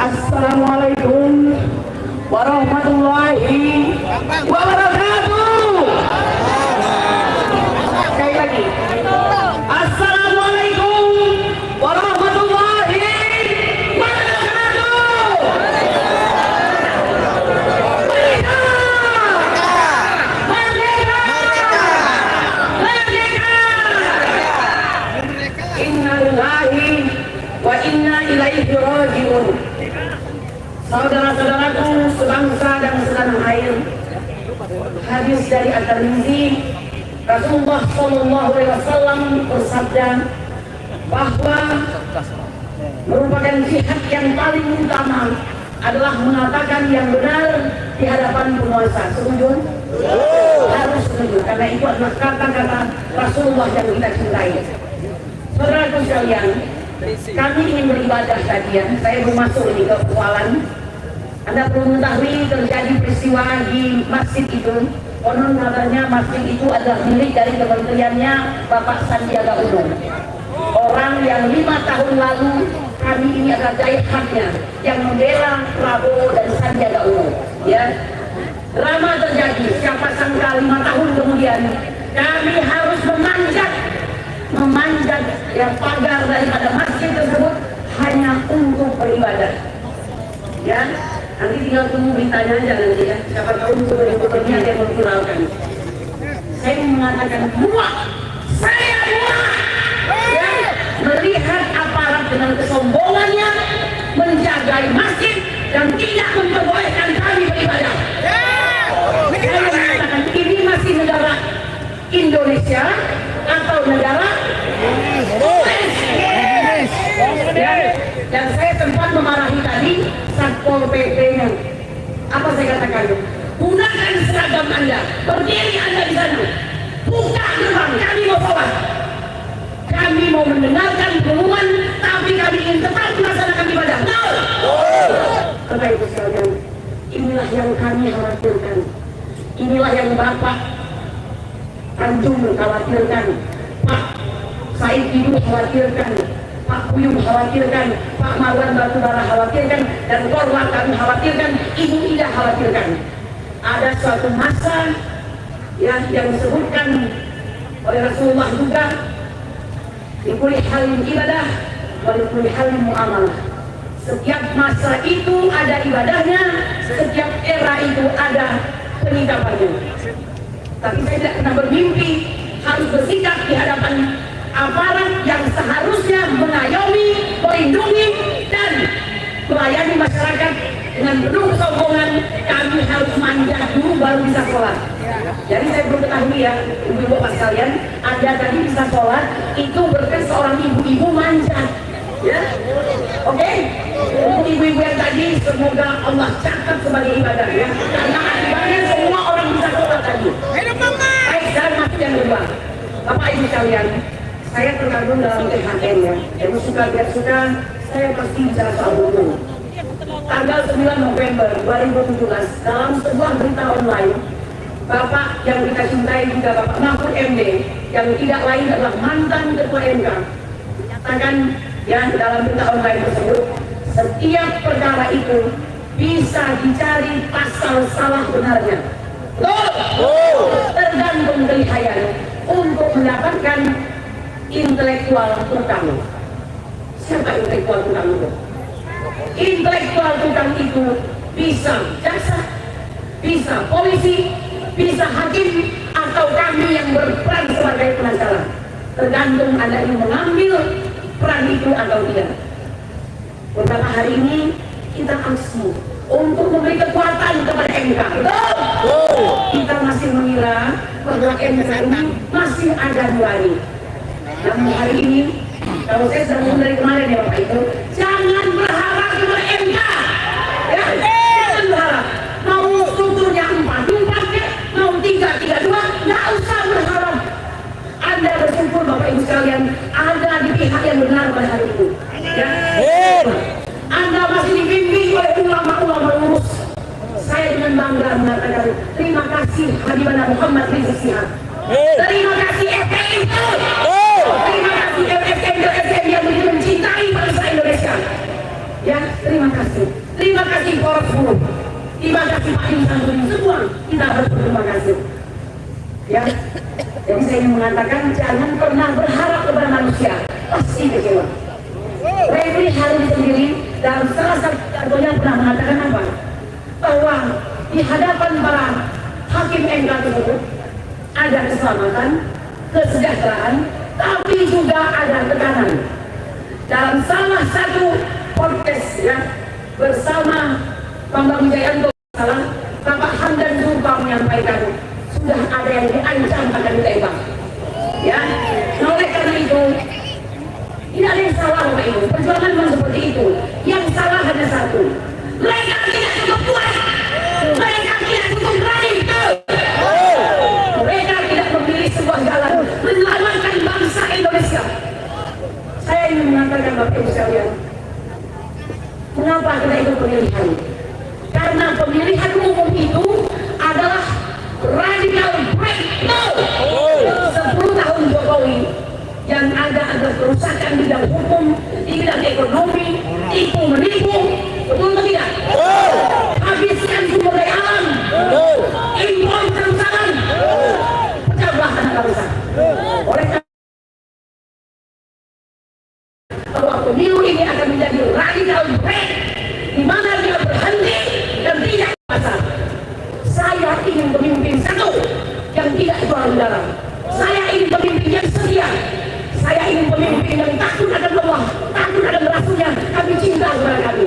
Speaker 1: Assalamualaikum warahmatullahi wabarakatuh. Sekali lagi. Assalamualaikum warahmatullahi wabarakatuh. Merdeka! Inna lillahi wa inna ilaihi raji'un. Saudara-saudaraku sebangsa dan setanah air, hadis dari At-Tirmidzi, Rasulullah SAW bersabda bahwa merupakan jihad yang paling utama adalah mengatakan yang benar di hadapan penguasa. Setuju? Harus setuju, karena itu adalah kata-kata Rasulullah yang kita cintai. Saudaraku sekalian, kami ingin beribadah tadi ya. Saya belum masuk ini ke persoalan. Anda perlu mengetahui terjadi peristiwa di masjid itu. Konon katanya masjid itu adalah milik dari kementeriannya Bapak Sandiaga Uno. Orang yang 5 tahun lalu kami ini adalah jaihatnya yang membela Prabowo dan Sandiaga Uno. Ya, drama terjadi. Siapa sangka 5 tahun kemudian kami harus memanjat yang pagar daripada masjid tersebut hanya untuk beribadah. Ya, nanti tinggal tunggu beritanya aja nanti ya. Siapa tahu youtubernya ada yang memviralkan. Saya mengatakan muak, saya muak ya, melihat aparat dengan kesombongannya menjaga masjid dan tidak memperbolehkan kami beribadah. Saya mengatakan ini masih negara Indonesia atau negara ya, dan saya sempat memarahi tadi Satpol PP-nya. Apa saya katakan? Gunakan seragam Anda, berdiri Anda di sana, buka gerbang, kami mau sholat, kami mau mendengarkan pengumuman, tapi kami ingin tetap melaksanakan ibadah. No! Bapak Ibu sekalian, inilah yang kami khawatirkan, inilah yang Bapak Tanjung khawatirkan, Pak Said Ibu khawatirkan, Pak Buyung khawatirkan, Pak Marwan Batubara khawatirkan, dan Korwat kami khawatirkan, Ibu Ida khawatirkan. Ada suatu masa yang disebutkan oleh Rasulullah juga, di kulli halin ibadah wa li kulli halin muamalah. Setiap masa itu ada ibadahnya, setiap era itu ada penyikapannya. Tapi saya tidak pernah bermimpi harus bersikap di hadapan aparat yang seharusnya mengayomi, melindungi, dan melayani masyarakat dengan penuh kesombongan. Kami harus manjat dulu baru bisa sholat. Jadi saya belum ketahui ya, ibu-ibu bapak sekalian, Anda tadi bisa sholat, itu berkat seorang ibu-ibu manjat. Ya, oke? Untuk ibu-ibu yang tadi, semoga Allah catat sebagai ibadah ya. Karena akibatnya semua orang bisa sholat tadi. Baik, sekarang masuk yang kedua. Bapak Ibu sekalian, saya tergabung dalam THN ya. Yang suka tidak suka, saya pasti bicara soal hukum. Tanggal 9 November 2017 dalam sebuah berita online, Bapak yang kita cintai juga Bapak Mahfud MD yang tidak lain adalah mantan Ketua MK menyatakan ya dalam berita online tersebut, setiap perkara itu bisa dicari pasal salah benarnya. Tergantung kelihayan untuk mendapatkan intelektual tukang. Siapa intelektual tukang itu? Intelektual tukang itu bisa jaksa, bisa polisi, bisa hakim, atau kami yang berperan sebagai pengacara. Tergantung Anda ingin mengambil peran itu atau tidak. Beberapa hari ini kita aksi untuk memberi kekuatan kepada MK. Kita masih mengira bahwa MK ini masih ada nurani. Namun hari ini, kalau saya sudah ngomong dari kemarin ya Bapak Ibu, jangan berharap kepada MK. Ya, jangan berharap. Mau strukturnya 4-4, mau 3-3-2, nggak usah berharap. Anda bersyukur Bapak Ibu sekalian ada di pihak yang benar pada hari itu. Ya. Anda masih dibimbing oleh ulama-ulama lurus. Saya dengan bangga mengatakan terima kasih Habibana Muhammad Rizik Syihab. Terima kasih FPI. Terima kasih FSM yang begitu mencintai
Speaker 3: Terima kasih Pak Insan, semua kita harus berterima kasih. Ya, jadi saya ingin mengatakan jangan pernah berharap kepada manusia, pasti kecewa. Refri Harun sendiri dalam salah satu artikelnya pernah mengatakan apa? Bahwa di hadapan para hakim MK tersebut ada keselamatan, kesejahteraan, tapi juga ada tekanan. Dalam salah satu podcast ya bersama Bambang Wijayanto, Bapak Hamdan Zulfa menyampaikan sudah ada yang diancam akan ditembak. Ya, nah, oleh karena itu tidak ada yang salah Bapak Ibu. Perjuangan memang seperti itu. Yang salah hanya satu. Mereka tidak cukup kuat. Mereka tidak cukup berani. Mereka tidak memilih sebuah jalan menyelamatkan bangsa Indonesia. Saya ingin mengatakan Bapak Ibu sekalian, mengapa kita ikut pemilihan? Karena pemilihan umum itu adalah radical breakthrough. 10 tahun Jokowi yang ada kerusakan di bidang hukum, di bidang ekonomi, tipu menipu, betul atau tidak? Habiskan sumber daya alam, impor kerusakan, pecah belah anak bangsa. Oleh karena bahwa pemilu ini akan menjadi radical break, di mana dia berhenti dan tidak pasar. Saya ingin pemimpin satu yang tidak jual darah. Saya ingin pemimpin yang setia. Saya ingin pemimpin yang takut akan Allah, takut akan Rasulnya, kami cinta kepada kami.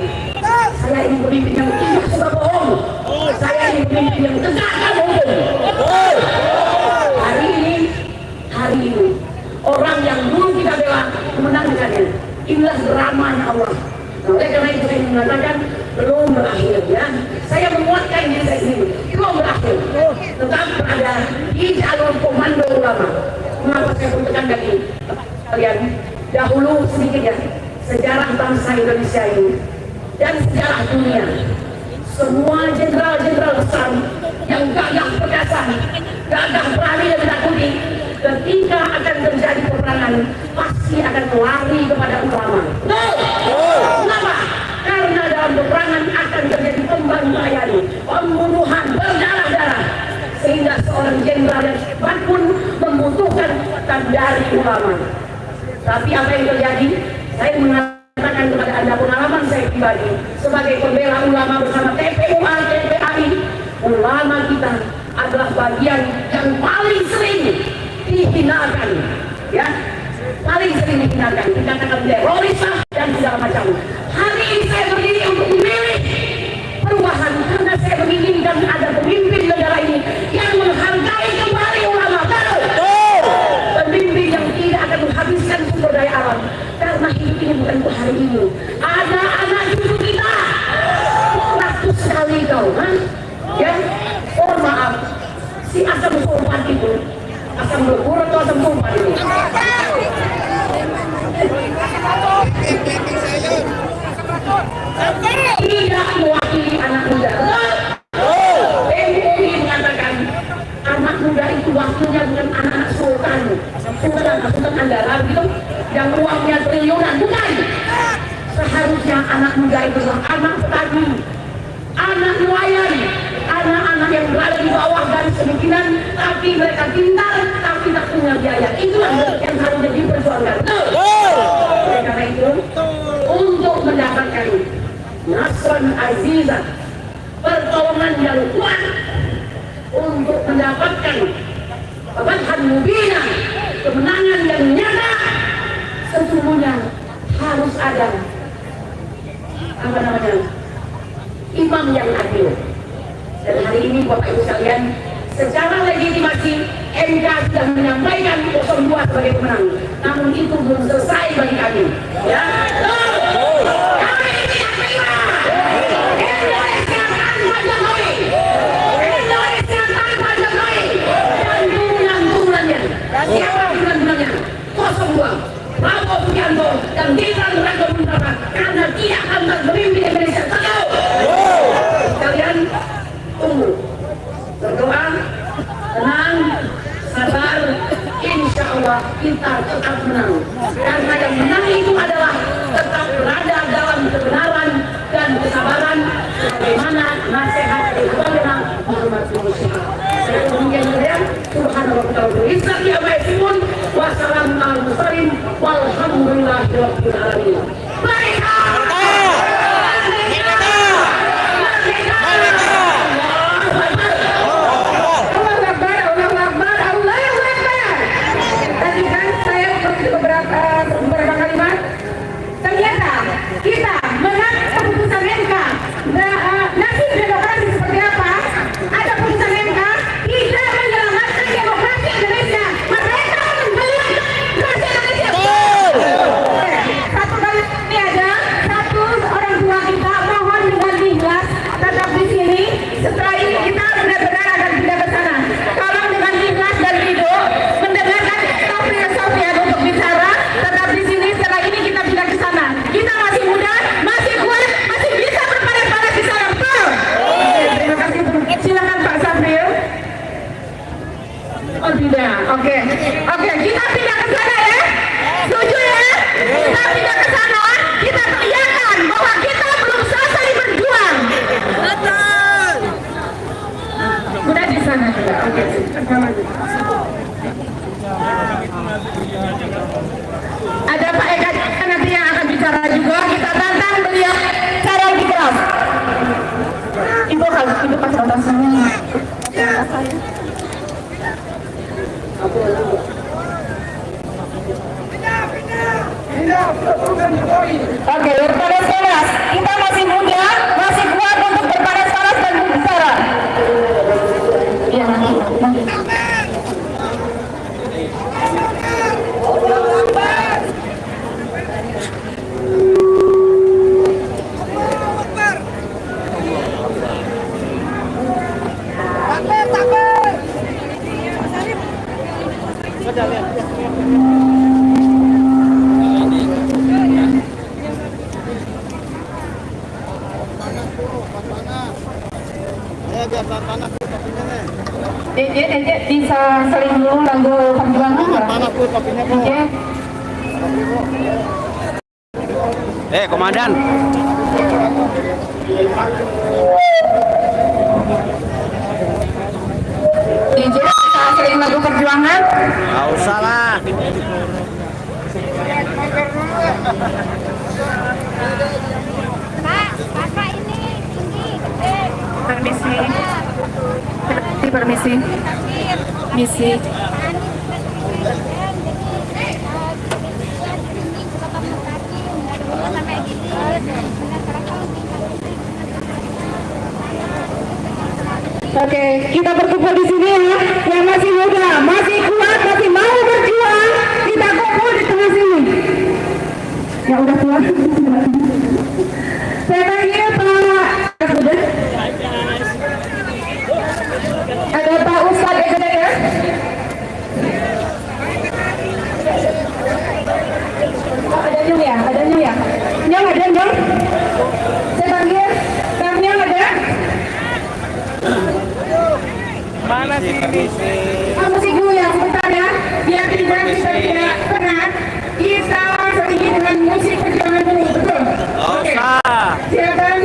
Speaker 3: Saya ingin pemimpin yang tidak suka bohong. Saya ingin pemimpin yang tegakkan hukum. Hari ini, orang yang dulu kita bela memenangkannya. Inilah ramanya Allah. Nah, oleh karena itu saya mengatakan belum berakhir ya. Saya menguatkan diri saya sendiri, belum berakhir. Tetap berada di jalur komando ulama. Mengapa saya bertekan dari kalian? Dahulu sedikit ya, sejarah bangsa Indonesia ini dan sejarah dunia. Semua jenderal-jenderal besar yang gagah perkasa, gagah berani dan takuti, ketika akan terjadi peperangan pasti akan lari kepada ulama. Kenapa? Karena dalam peperangan akan terjadi pembantaian, pembunuhan berdarah-darah, sehingga seorang jenderal yang hebat pun membutuhkan dari ulama. Tapi apa yang terjadi? Saya mengatakan kepada Anda pengalaman saya pribadi sebagai pembela ulama bersama TPUA, TPAI, ulama kita adalah bagian yang paling sering dihinakan, ya, paling sering dihinakan, dikatakan teroris dan segala macam. Hari ini saya berdiri untuk memilih perubahan karena saya menginginkan ada pemimpin negara ini yang menghargai kembali ulama baru, pemimpin yang tidak akan menghabiskan sumber daya alam, karena hidup ini bukan untuk hari ini. Ada anak cucu kita, ratus sekali kau, ya, oh maaf, si asam sulfat itu, asam berburu atau asam sulfat ini. Tidak mewakili anak muda. MUI mengatakan anak muda itu waktunya dengan anak-anak sultan Andara gitu, yang uangnya triliunan, bukan. Seharusnya anak muda itu adalah anak petani, anak nelayan, anak-anak yang berada di bawah garis kemiskinan, tapi mereka pintar, tapi tak punya biaya. Itulah yang harusnya diperjuangkan. Oleh karena itu, untuk mendapatkan Nasran Azizah, pertolongan yang kuat, untuk mendapatkan Fathan Mubina, kemenangan yang nyata, sesungguhnya harus ada imam yang adil. Dan hari ini Bapak Ibu sekalian, secara legitimasi MK sudah menyampaikan 02 sebagai pemenang, namun itu belum selesai bagi kami. Ya, kami tidak terima Indonesia tanpa Jokowi, Indonesia tanpa Jokowi, dan turunan-turunannya. Siapa turunan-turunannya? 02. Prabowo Subianto dan Gibran Raka Buming Raka, karena dia akan memimpin Indonesia. Kalian tunggu, berdoa, tenang, sabar, insya Allah kita tetap menang. Karena yang menang itu adalah tetap berada dalam kebenaran dan kesabaran, sebagaimana nasihat saudara semua. Oke, berpanas-panas. Kita masih muda, masih kuat untuk berpanas-panas dan berbicara. Iya, nanti. Dek, bisa sering dulu lagu perjuangan nggak?
Speaker 8: Komandan.
Speaker 3: DJ bisa sering lagu perjuangan?
Speaker 8: Nggak usah lah.
Speaker 9: Kakak ini tinggi, gede.
Speaker 3: Permisi. Permisi. Misi. Oke, kita berkumpul di sini ya. Yang masih muda, masih kuat, masih mau berjuang, kita kumpul di tengah sini. Ya udah tua. Saya panggil Pak Sudah. Ada Pak Ustadz Eka ya? Ada Nyong ya? Ada Nyong ya? Nyong ada Nyong? Saya panggil Kang Nyong ada?
Speaker 8: Mana sih?
Speaker 3: Masih gue ya, sebentar ya. Biar kita tidak penat, kita sedikit dengan musik perjuangan dulu, betul? Oke. Silakan.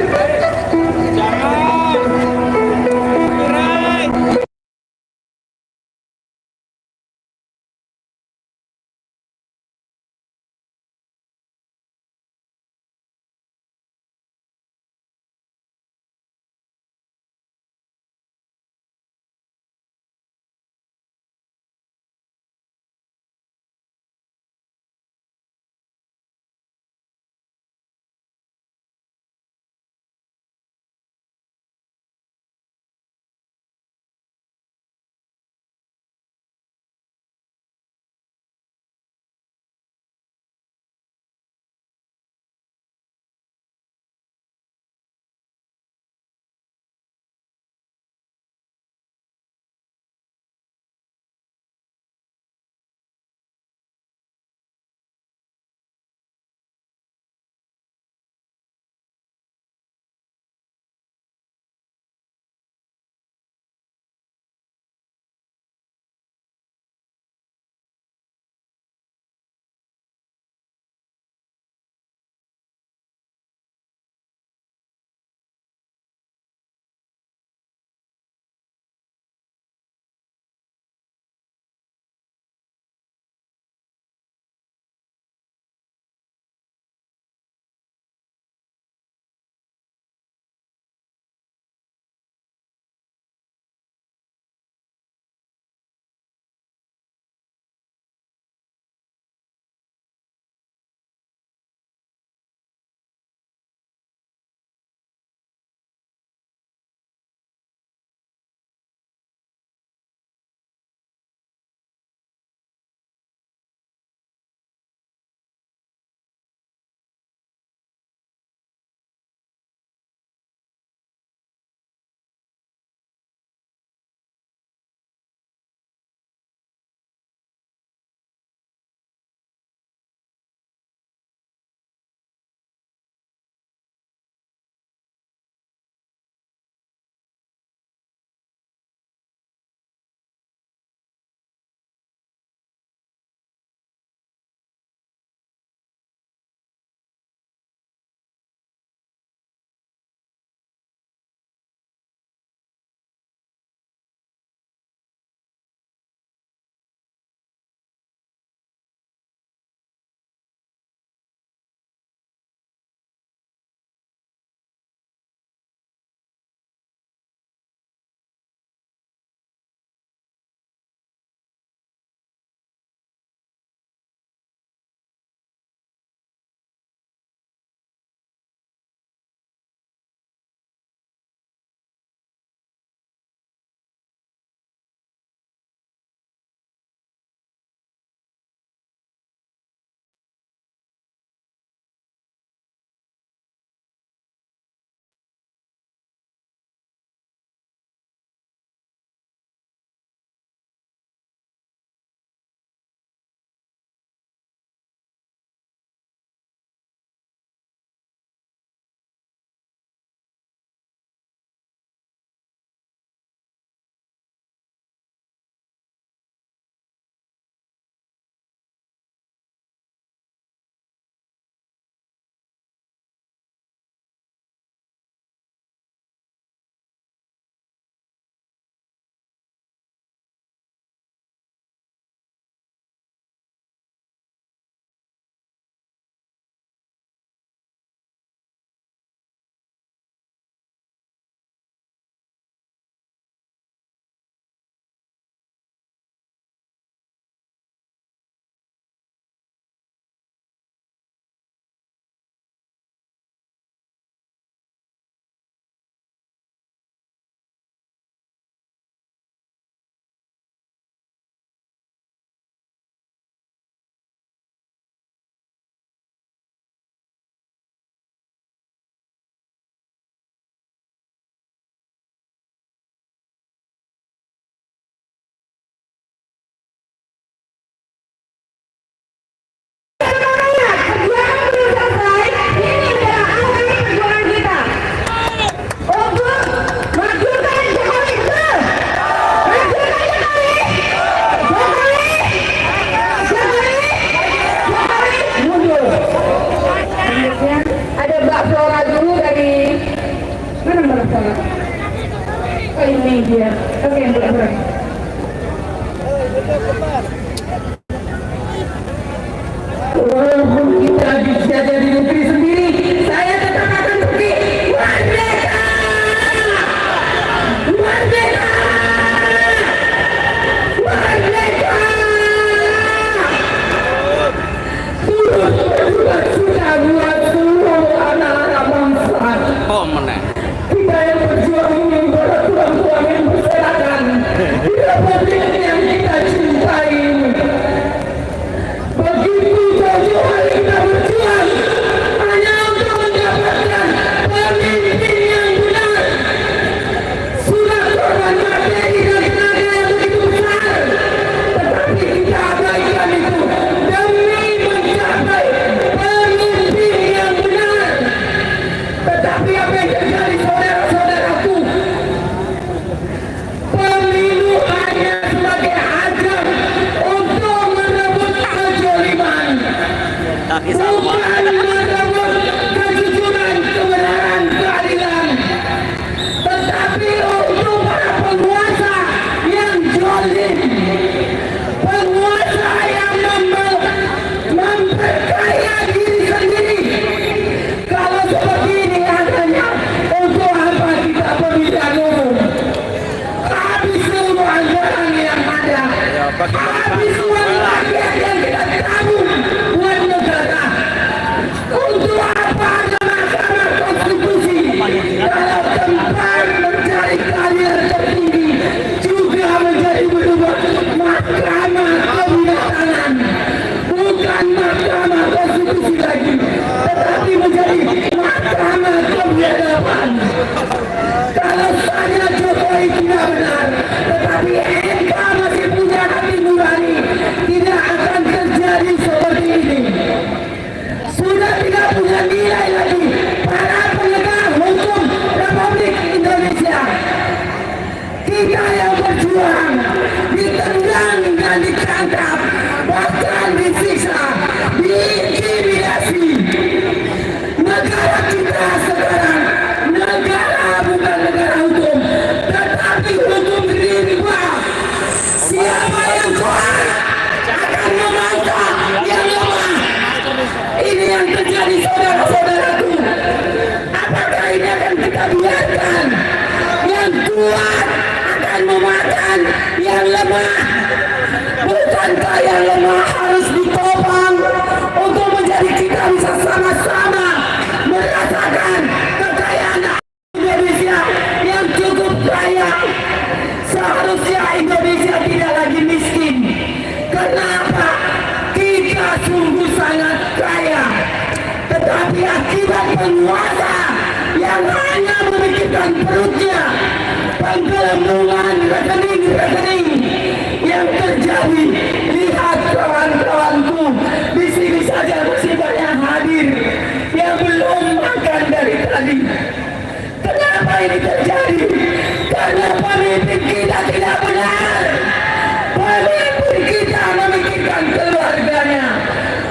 Speaker 3: silakan berbicara. Oh ini dia. Oke, boleh. Walaupun kita bisa jadi negeri sendiri, saya tetap akan pergi. Merdeka! Merdeka! Merdeka! Turut berjuang sudah buat seluruh anak-anak bangsa.
Speaker 8: Oh, meneh.
Speaker 3: Kita yang berjuang ini para tuan-tuan yang berserakan di republik yang kita cintai ini. Begitu jauh hari kita berjuang hanya untuk mendapatkan pemimpin yang benar. Sudah korban materi dan tenaga yang begitu besar, tetapi kita abaikan itu demi mencapai pemimpin yang benar. Tetapi apa yang terjadi saudara-saudaraku? Pemilu hanya sebagai ajang untuk merebut kezaliman, bukan merebut kejujuran, kebenaran, keadilan, tetapi untuk para penguasa yang zalim, penguasa yang memperkaya diri sendiri. Kalau seperti ini adanya, untuk apa kita pemilihan umum? Habis seluruh anggaran yang ada, habis uang rakyat yang kita tabung buat negara. Untuk apa ada mahkamah konstitusi kalau tempat mencari keadilan tertinggi juga menjadi berubah mahkamah kebijaksanaan, bukan mahkamah konstitusi lagi, tetapi menjadi mahkamah kebiadaban. Kalau saja Jokowi tidak benar, tetapi MK masih punya hati nurani, tidak akan terjadi seperti ini. Sudah tidak punya nilai lagi para penegak hukum Republik Indonesia. Kita yang berjuang ditendang dan ditangkap, bahkan disiksa, diintimidasi. Negara kita sekarang negara bukan negara hukum, tetapi hukum rimba. Siapa yang kuat akan memantah yang lemah. Ini yang terjadi saudara-saudaraku. Apakah ini akan kita biarkan? Yang kuat akan memakan yang lemah. Bukankah yang lemah harus ditopang untuk menjadi kita bisa sama-sama merasakan kekayaan Indonesia yang cukup kaya? Seharusnya Indonesia tidak lagi miskin. Kenapa? Kita sungguh sangat kaya, tetapi akibat penguasa yang hanya memikirkan perutnya, penggelembungan rekening-rekening yang terjadi. Lihat kawan-kawanku, di sini saja masih banyak hadir yang belum makan dari tadi. Kenapa ini terjadi? Karena pemimpin kita tidak benar. Pemimpin kita memikirkan keluarganya,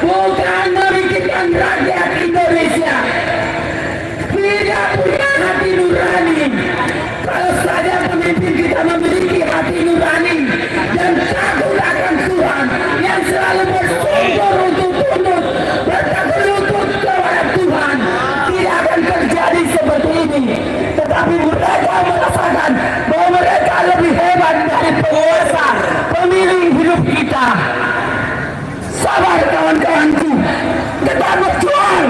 Speaker 3: bukan memikirkan rakyat Indonesia. Tidak punya hati nurani. Kalau saja pemimpin kita memiliki hati nurani dan takut akan Tuhan, yang selalu bersungguh untuk tunduk, bertakut lutut kepada Tuhan, tidak akan terjadi seperti ini. Tetapi mereka merasakan bahwa mereka lebih hebat dari penguasa pemilih hidup kita. Sabar kawan-kawanku, tetap berjuang,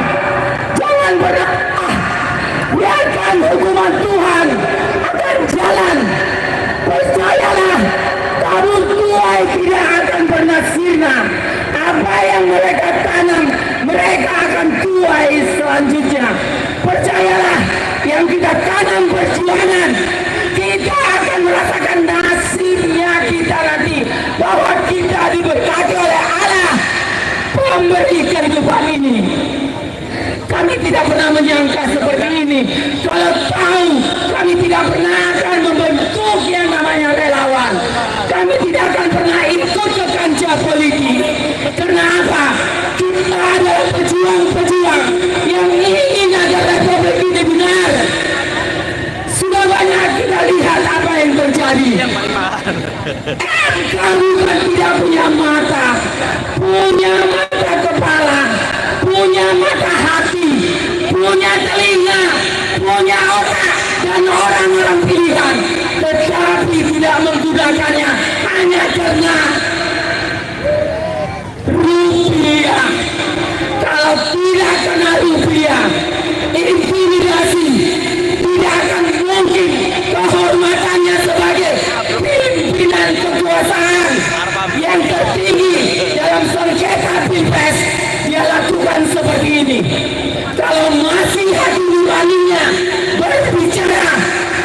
Speaker 3: jangan berhenti. Biarkan hukuman Tuhan akan jalan. Percayalah, tabur tuai tidak akan pernah sirna. Apa yang mereka tanam, mereka akan tuai selanjutnya. Percayalah, yang kita tanam perjuangan, kita akan merasakan nasibnya kita nanti, bahwa kita diberkati oleh Allah pemberi kehidupan ini. Kami tidak pernah menyangka seperti ini. Kalau tahu, kami tidak pernah akan membentuk yang namanya relawan. Kami tidak akan pernah ikut ke kancah politik. Kenapa? Kita adalah pejuang-pejuang yang ingin ada republik ini benar.
Speaker 1: pribadi. Kamu kan tidak punya mata, punya mata kepala, punya mata hati, punya telinga, punya otak dan orang-orang pilihan, tetapi tidak menggunakannya hanya karena rupiah. Kalau tidak kena rupiah, intimidasi, tidak akan mungkin kehormatannya sebagai pimpinan kekuasaan yang tertinggi dalam sengketa pilpres dia lakukan seperti ini. Kalau masih hati nuraninya berbicara,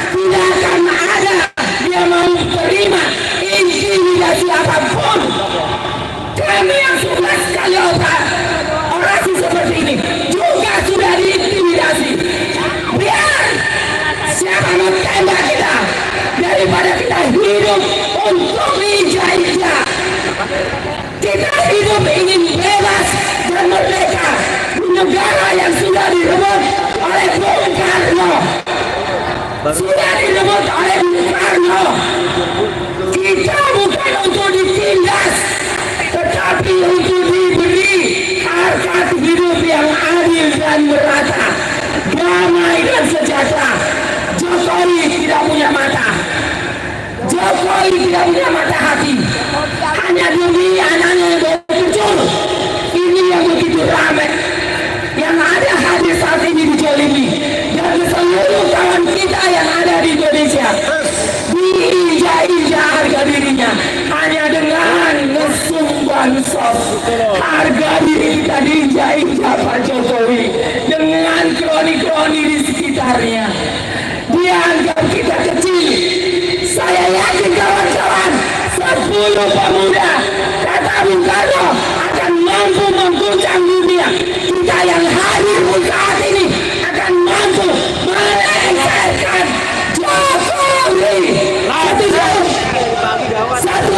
Speaker 1: tidak akan ada dia mau terima intimidasi apapun. Kami yang sudah sekali orasi seperti ini juga sudah diintimidasi. Biar siapa mau tembak kita daripada kita hidup untuk injak-injak. Kita hidup ingin bebas dan merdeka di negara yang sudah direbut oleh Bung Karno, sudah direbut oleh Bung Karno. Kita bukan untuk ditindas, tetapi untuk diberi harkat hidup yang adil dan merata, damai dan sejahtera. Jokowi tidak punya mata, Jokowi tidak punya mata hati, hanya demi anaknya yang baru muncul. Ini yang begitu ramai, yang ada hadir saat ini dijolimi, dan seluruh kawan kita yang ada di Indonesia diinjak-injak harga dirinya hanya dengan ngesum bansos. Harga diri kita diinjak-injak Pak Jokowi dengan kroni-kroni di sekitarnya. Dia anggap kita kecil. Saya yakin kawan-kawan, 10 pemuda kata Bung Karno akan mampu mengguncang dunia. Kita yang hadir saat ini akan mampu melengsarkan Jokowi. Satu,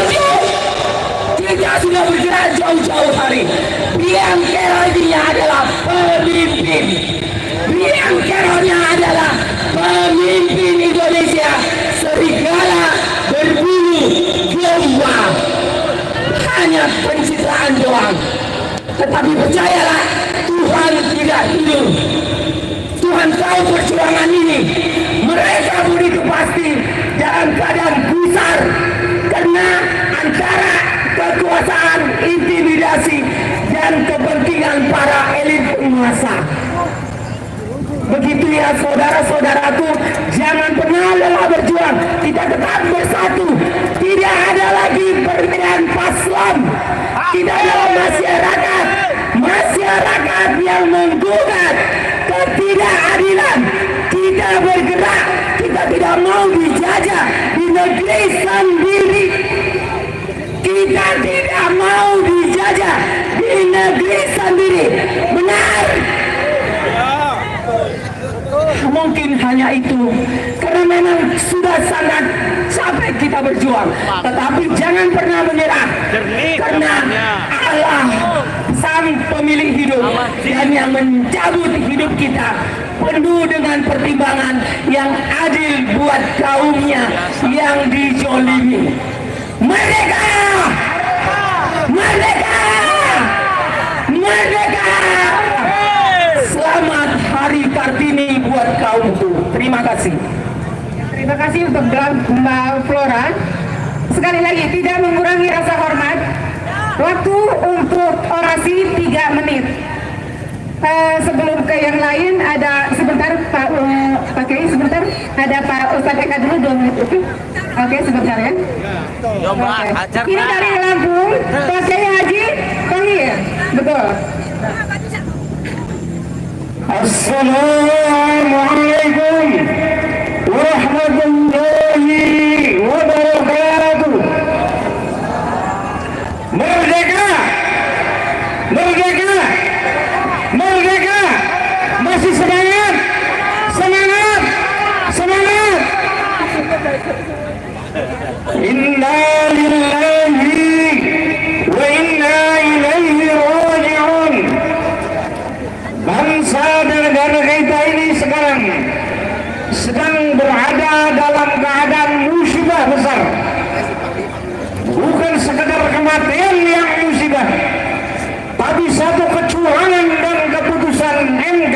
Speaker 1: kita sudah bergerak jauh-jauh hari. Biang keroknya adalah pemimpin. Biang keroknya adalah pemimpin Indonesia. Serigala berbulu domba. Hanya pencitraan doang. Tetapi percayalah, Tuhan tidak tidur. Tuhan tahu perjuangan ini. Mereka begitu pasti dalam keadaan gusar karena antara kekuasaan, intimidasi, dan kepentingan para elit penguasa. Begitu ya saudara-saudaraku, jangan pernah lelah berjuang. Kita tetap bersatu. Tidak ada lagi perbedaan paslon. Kita adalah masyarakat yang menggugat ketidakadilan. Kita bergerak. Kita tidak mau dijajah di negeri sendiri. Kita tidak mau dijajah di negeri sendiri. Benar. Mungkin hanya itu, karena memang sudah sangat capek kita berjuang. Tetapi jangan pernah menyerah, karena Allah sang pemilik hidup dan yang mencabut hidup kita penuh dengan pertimbangan yang adil buat kaumnya yang dijolimi. Merdeka! Merdeka! Merdeka! Selamat Hari Kartini buat kaumku. Terima kasih.
Speaker 3: Terima kasih untuk Mbak Flora. Sekali lagi, tidak mengurangi rasa hormat. Waktu untuk orasi 3 menit. Sebelum ke yang lain, ada sebentar Pak Kiai, sebentar ada Pak Ustadz Eka dulu 2 menit. Oke, sebentar ya. Okay. Ini dari Lampung, Pak Kiai Haji Tohir. Betul.
Speaker 1: Assalamualaikum warahmatullahi wabarakatuh. Merdeka! Merdeka! Merdeka! Masih semangat! Semangat! Semangat! Inna lillahi wa inna ilaihi raji'un. Bangsa dan negara kita ini sekarang sedang berada dalam keadaan musibah. musibah besar, bukan sekedar kematian yang musibah, tapi satu kecurangan dan keputusan MK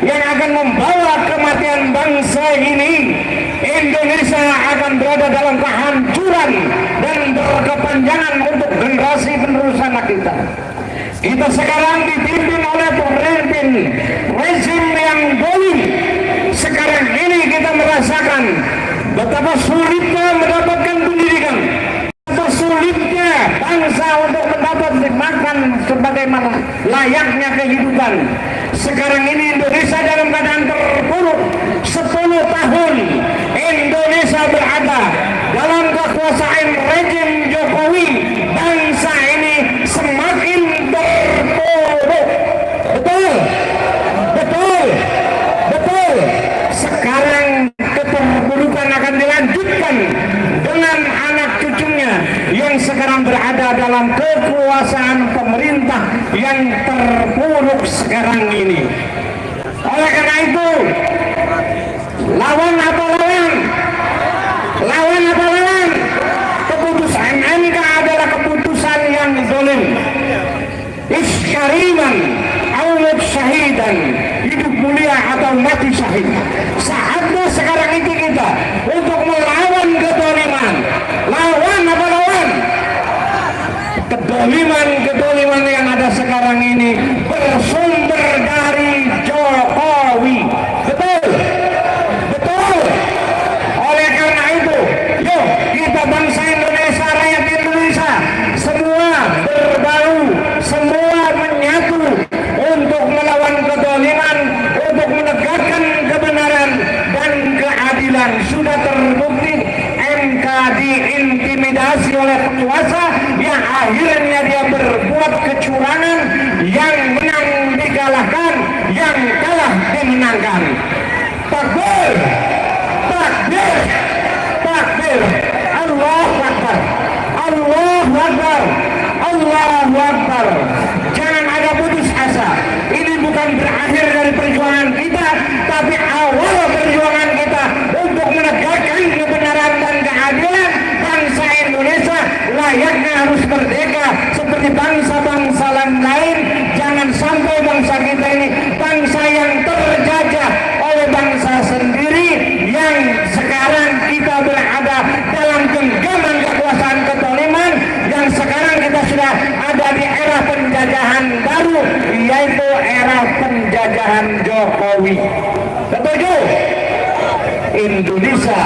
Speaker 1: yang akan membawa kematian bangsa ini. Indonesia akan berada dalam kehancuran dan berkepanjangan untuk generasi penerus anak kita. Kita sekarang dipimpin oleh pemimpin rezim yang zalim. Sekarang ini kita merasakan betapa sulitnya mendapatkan pendidikan, betapa sulitnya bangsa untuk mendapat makan sebagaimana layaknya kehidupan. Sekarang ini Indonesia dalam keadaan terpuruk. 10 tahun Indonesia berada dalam kekuasaan rejim Jokowi. Bangsa ini semakin terpuruk. Betul, betul, betul. Sekarang keterpurukan akan dilanjutkan dengan anak cucunya yang sekarang berada dalam kekuasaan pemerintah yang terpuruk sekarang ini. Oleh karena itu, lawan apa lawan? Lawan apa lawan? Keputusan MK adalah keputusan yang zalim. Iskariman awet syahidan, hidup mulia atau mati syahid. Saatnya sekarang ini kita untuk melawan kedoliman. Lawan apa lawan? Kedoliman yang ada sekarang ini bersumber dari Jokowi. Betul, betul. Oleh karena itu, yuk kita bangsa Indonesia, rakyat Indonesia, semua berbaru, semua menyatu untuk melawan kedoliman, untuk menegakkan kebenaran dan keadilan. Sudah terbukti MK diintimidasi oleh penguasa yang akhirnya dia berbuat kecurangan, yang menang dikalahkan, yang kalah dimenangkan. Takbir, takbir, takbir. Allahu Akbar, Allahu Akbar, Allahu Akbar. Jangan ada putus asa. Ini bukan berakhir dari perjuangan kita, tapi awal perjuangan kita untuk menegakkan kebenaran dan keadilan. Bangsa Indonesia layaknya harus merdeka seperti bangsa-bangsa lain. Jangan sampai bangsa kita ini bangsa yang terjajah oleh bangsa sendiri, yang sekarang kita berada dalam genggaman kekuasaan kedoliman, yang sekarang kita sudah ada di era penjajahan baru, yaitu era penjajahan Jokowi. Setuju? Indonesia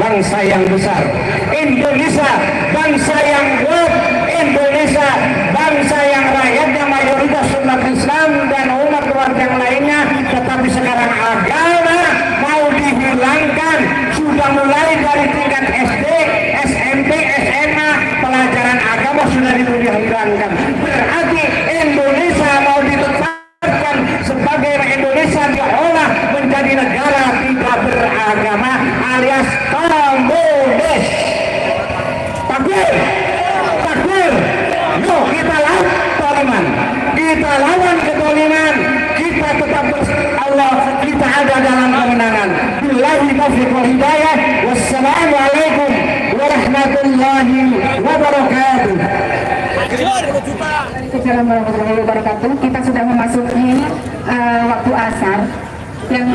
Speaker 1: bangsa yang besar, Indonesia bangsa yang kuat, Indonesia bangsa yang rakyatnya mayoritas umat Islam dan umat yang lainnya. Tetapi sekarang agama mau dihilangkan, sudah mulai dari tingkat SD, SMP, SMA, pelajaran agama sudah dihilangkan. Berarti Indonesia mau ditetapkan sebagai Indonesia diolah menjadi negara tidak beragama alias komunis. Takbir, takbir. Yuk kita lawan kedoliman, kita lawan kedoliman, kita tetap Allah, kita ada dalam kemenangan. Billahi taufiq wal hidayah. Wassalamualaikum warahmatullahi wabarakatuh.
Speaker 3: Assalamualaikum warahmatullahi wabarakatuh. Kita sudah memasuki waktu asar yang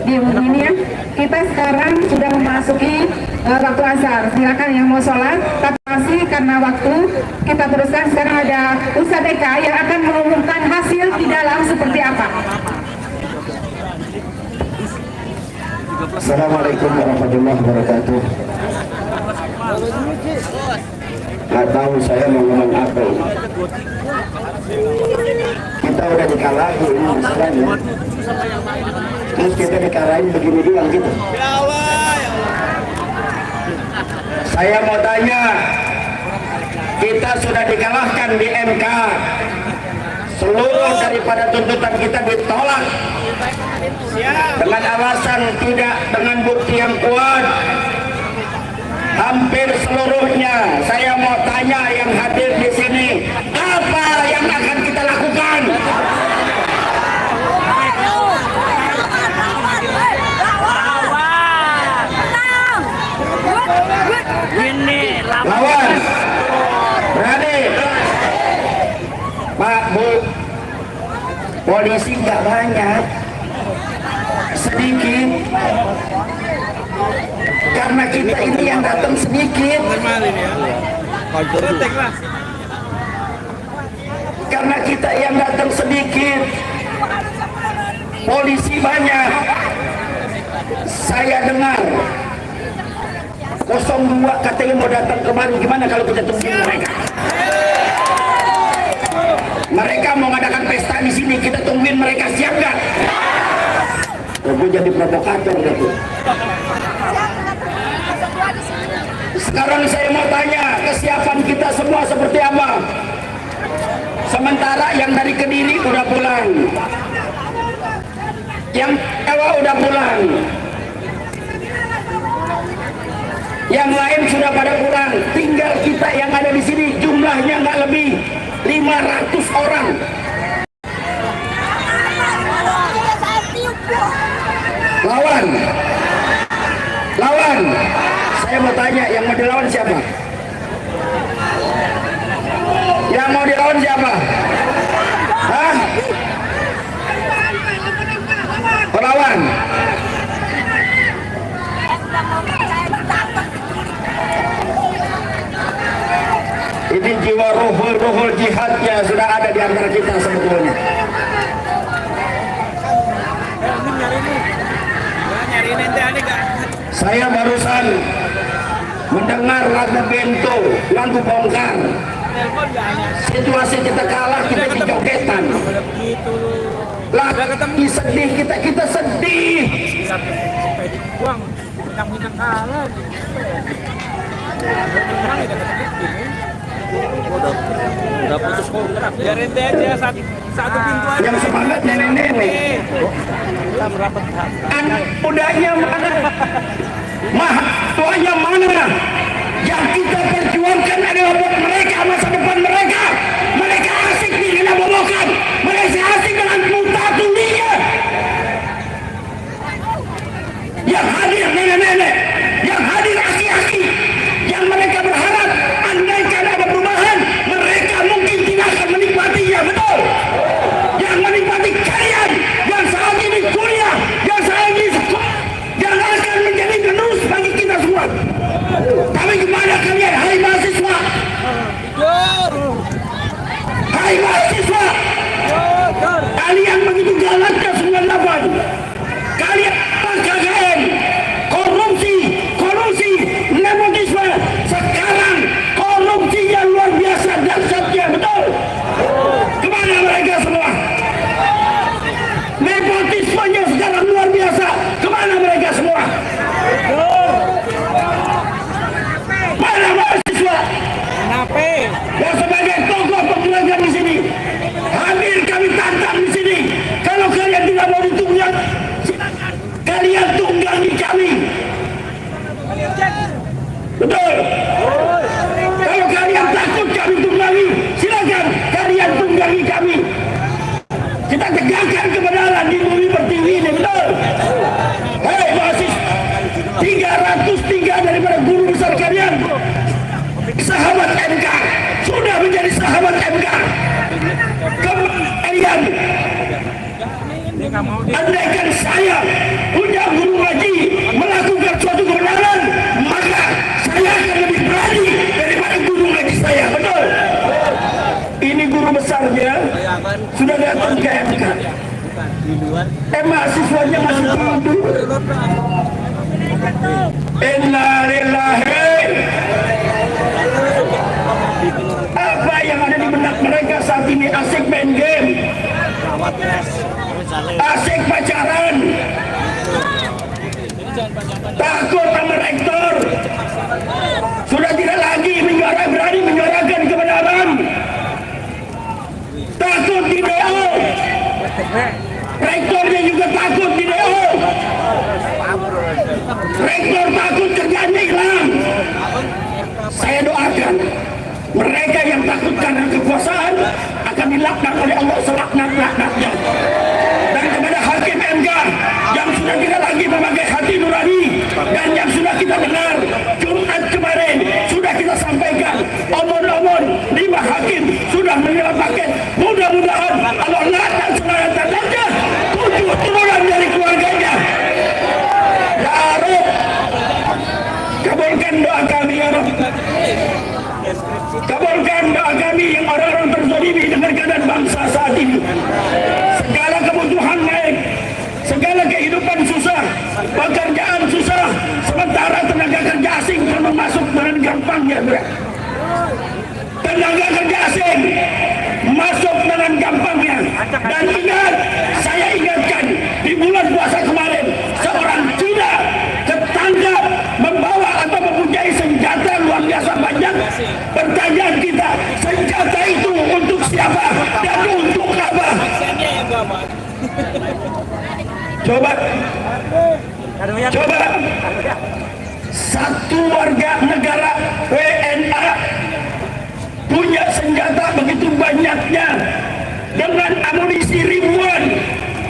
Speaker 3: di ini ya. Kita sekarang sudah memasuki waktu asar. Silakan yang mau sholat, tapi masih karena waktu kita teruskan. Sekarang ada Ustadz Eka yang akan mengumumkan hasil di dalam seperti apa.
Speaker 2: Assalamualaikum warahmatullahi wabarakatuh. Nggak tahu saya mau ngomong apa ini. Kita udah dikalahin misalnya, terus kita dikalahin begini doang gitu. Saya mau tanya, kita sudah dikalahkan di MK, seluruh daripada tuntutan kita ditolak dengan alasan tidak dengan bukti yang kuat. Hampir seluruhnya. Saya mau tanya yang hadir di sini, apa yang akan kita lakukan? polisi nggak banyak, sedikit, karena kita ini yang datang sedikit, karena kita yang datang sedikit, polisi banyak. Saya dengar 02 katanya mau datang kemari, gimana kalau kita tungguin mereka? Mereka mau ngadakan pesta di sini, kita tungguin mereka, siap nggak? Gue jadi provokator gitu. Sekarang saya mau tanya, kesiapan kita semua seperti apa? Sementara yang dari Kediri udah pulang, yang Jawa udah pulang, yang lain sudah pada pulang, tinggal kita yang ada di sini, jumlahnya nggak lebih 500 orang. Lawan, saya mau tanya, yang mau dilawan siapa? Yang mau dilawan siapa? Hah? Lawan. Ini jiwa ruhul jihadnya sudah ada di antara kita sebetulnya. Saya barusan mendengar lagu Bento, lagu bongkar. Situasi kita kalah, kita dijogetan. Lagi sedih, kita sedih.
Speaker 8: Udah putus kontrak. Biarin deh aja satu pintu aja.
Speaker 2: Yang semangat nenek-nenek. Anak mudanya mana? Tuanya mana? Yang kita perjuangkan adalah buat mereka, masa depan mereka. Mereka asik dengan bobokan. Mereka asik dengan mutatulinya. Yang hadir nenek-nenek, yang hadir aki-aki, yang mereka berharap andaikan ada perubahan, mereka mungkin tidak akan menikmatinya, betul? Yang menikmati kalian, yang saat ini kuliah, yang saat ini sekolah, yang akan menjadi penerus bagi kita semua. Tapi kemana kalian, hai mahasiswa? Hai mahasiswa, kalian begitu galaknya 98, kalian KKN, korupsi, nepotisme, sekarang korupsinya luar biasa dahsyatnya, betul? Kemana mereka semua? Nepotismenya sekarang luar biasa, kemana mereka semua? Mana mahasiswa? Yang sebagai tokoh perjuangan di sini, hadir kami tantang di sini. Kalau kalian tidak mau ditunggang, kalian tunggangi kami. Betul. Kalau kalian takut kami tunggangi, silakan kalian tunggangi kami. Kita tegakkan kebenaran di bumi pertiwi ini, betul. Hei mahasiswa, 303 daripada guru besar kalian, sahabat MK, sudah menjadi sahabat MK. Kalian, andaikan saya punya guru ngaji melakukan suatu kebenaran, maka saya akan lebih berani daripada guru ngaji saya, betul? Ini guru besarnya sudah datang ke MK. Mahasiswanya masih tidur. Innalillahi. Apa yang ada di benak mereka saat ini? Asik main game, asik pacaran, takut sama rektor, sudah tidak lagi berani menyuarakan kebenaran, takut di DO, rektornya juga takut di DO, rektor takut kerjanya hilang. Saya doakan mereka yang takut karena kekuasaan akan dilaknat oleh Allah selaknat-laknatnya. Dan kepada hakim MK yang sudah tidak lagi memakai hati nurani dan yang sudah kita dengar Jumat kemarin sudah kita sampaikan omon-omon 5 hakim sudah menerima paket. Mudah-mudahan Allah laknat selaknat
Speaker 1: Kabulkan doa kami yang orang-orang terzalimi dengan keadaan bangsa saat ini. Segala kebutuhan naik, segala kehidupan susah, pekerjaan susah, sementara tenaga kerja asing perlu masuk dengan gampangnya. Tenaga kerja asing masuk dengan gampangnya. Dan ingat, saya ingatkan, di bulan puasa kemarin seorang Cina ketangkap membawa atau mempunyai senjata luar biasa banyak. Pertanyaan kita, senjata itu untuk siapa dan untuk apa? Coba satu warga negara WNA punya senjata begitu banyaknya dengan amunisi ribuan.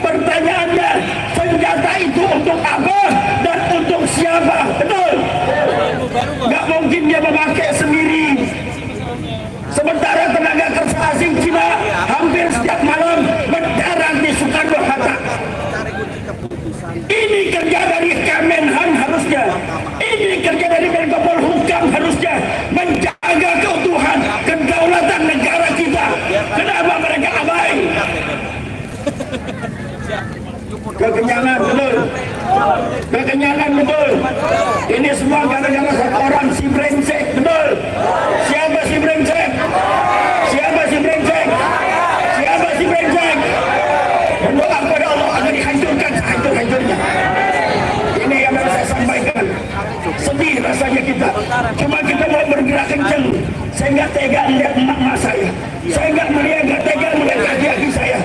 Speaker 1: Pertanyaannya, senjata itu untuk apa dan untuk siapa? Betul? Gak mungkin dia memakai sendiri. Sementara tenaga kerja asing Cina hampir setiap malam mendarat di Soekarno-Hatta. Ini kerja dari Kemenhan harusnya. Ini kerja dari Menko Polhukam harusnya menjaga keutuhan kedaulatan negara kita. Kenapa mereka abai? Kekenyangan betul. Kekenyangan betul. Ini semua gara-gara satu orang si brengsek, betul. Siapa si brengsek? Siapa si brengsek? Siapa si brengsek? Berdoa kepada Allah agar dihancurkan sehancur-hancurnya. Ini yang harus saya sampaikan. Sedih rasanya kita. Cuma kita mau bergerak kencang. Saya nggak tega melihat emak-emak saya. Saya nggak tega melihat kaki-kaki saya.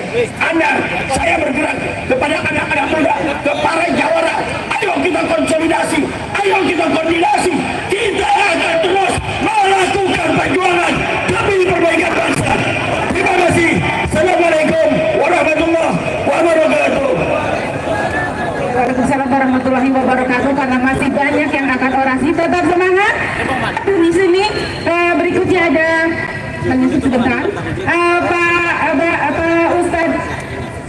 Speaker 1: Saya bergerak kepada anak-anak muda, ke para jawara. Ayo kita konsolidasi, ayo kita koordinasi. Kita akan terus melakukan perjuangan demi perbaikan bangsa. Terima kasih. Assalamualaikum warahmatullahi wabarakatuh.
Speaker 3: Waalaikumsalam warahmatullahi wabarakatuh. Karena masih banyak yang akan orasi, tetap semangat. Di sini berikutnya ada menyusut sebentar. Pak Ustadz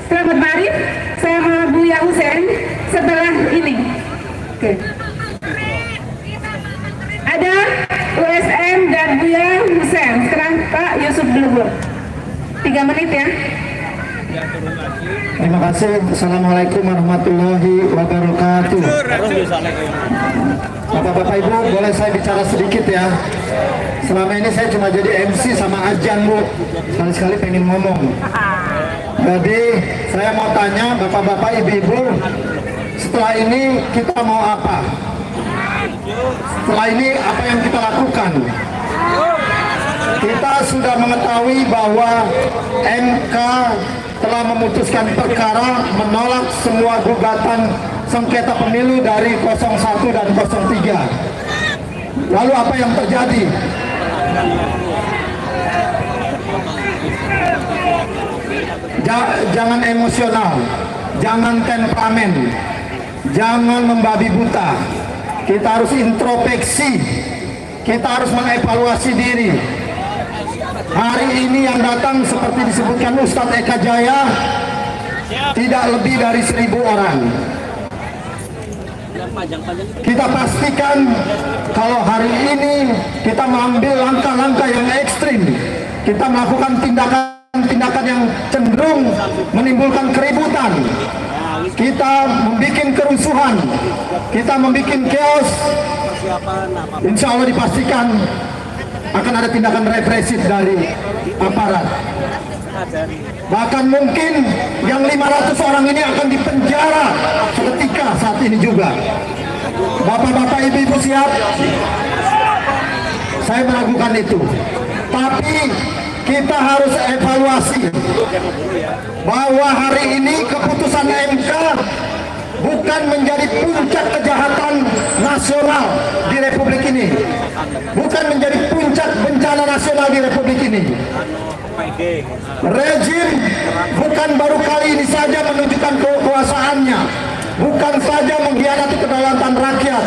Speaker 3: Selamat Marif sama Buya Husein setelah ini. Oke. Ada USM dan Buya Husein. Sekarang Pak Yusuf dulu. 3 menit ya.
Speaker 2: Terima kasih. Assalamualaikum warahmatullahi wabarakatuh. Bapak-bapak Ibu, boleh saya bicara sedikit ya? Selama ini saya cuma jadi MC sama Ajan, Bu. Sekali-sekali pengen ngomong. Jadi saya mau tanya bapak-bapak, ibu-ibu, setelah ini kita mau apa? Setelah ini apa yang kita lakukan? Kita sudah mengetahui bahwa MK telah memutuskan perkara menolak semua gugatan sengketa pemilu dari 01 dan 03. Lalu apa yang terjadi? Jangan emosional, jangan temperamen, jangan membabi buta. Kita harus introspeksi, kita harus mengevaluasi diri. Hari ini yang datang seperti disebutkan Ustadz Eka Jaya tidak lebih dari 1000 orang. Kita pastikan kalau hari ini kita mengambil langkah-langkah yang ekstrim, kita melakukan tindakan yang cenderung menimbulkan keributan, kita membuat kerusuhan, kita membuat chaos, insya Allah dipastikan akan ada tindakan represif dari aparat. Bahkan mungkin yang 500 orang ini akan dipenjara seketika saat ini juga. Bapak-bapak, ibu-ibu siap? Saya meragukan itu. Tapi kita harus evaluasi bahwa hari ini keputusan MK bukan menjadi puncak kejahatan nasional di Republik ini, bukan menjadi puncak bencana nasional di Republik ini. Rejim bukan baru kali ini saja menunjukkan kekuasaannya, bukan saja mengkhianati kedaulatan rakyat,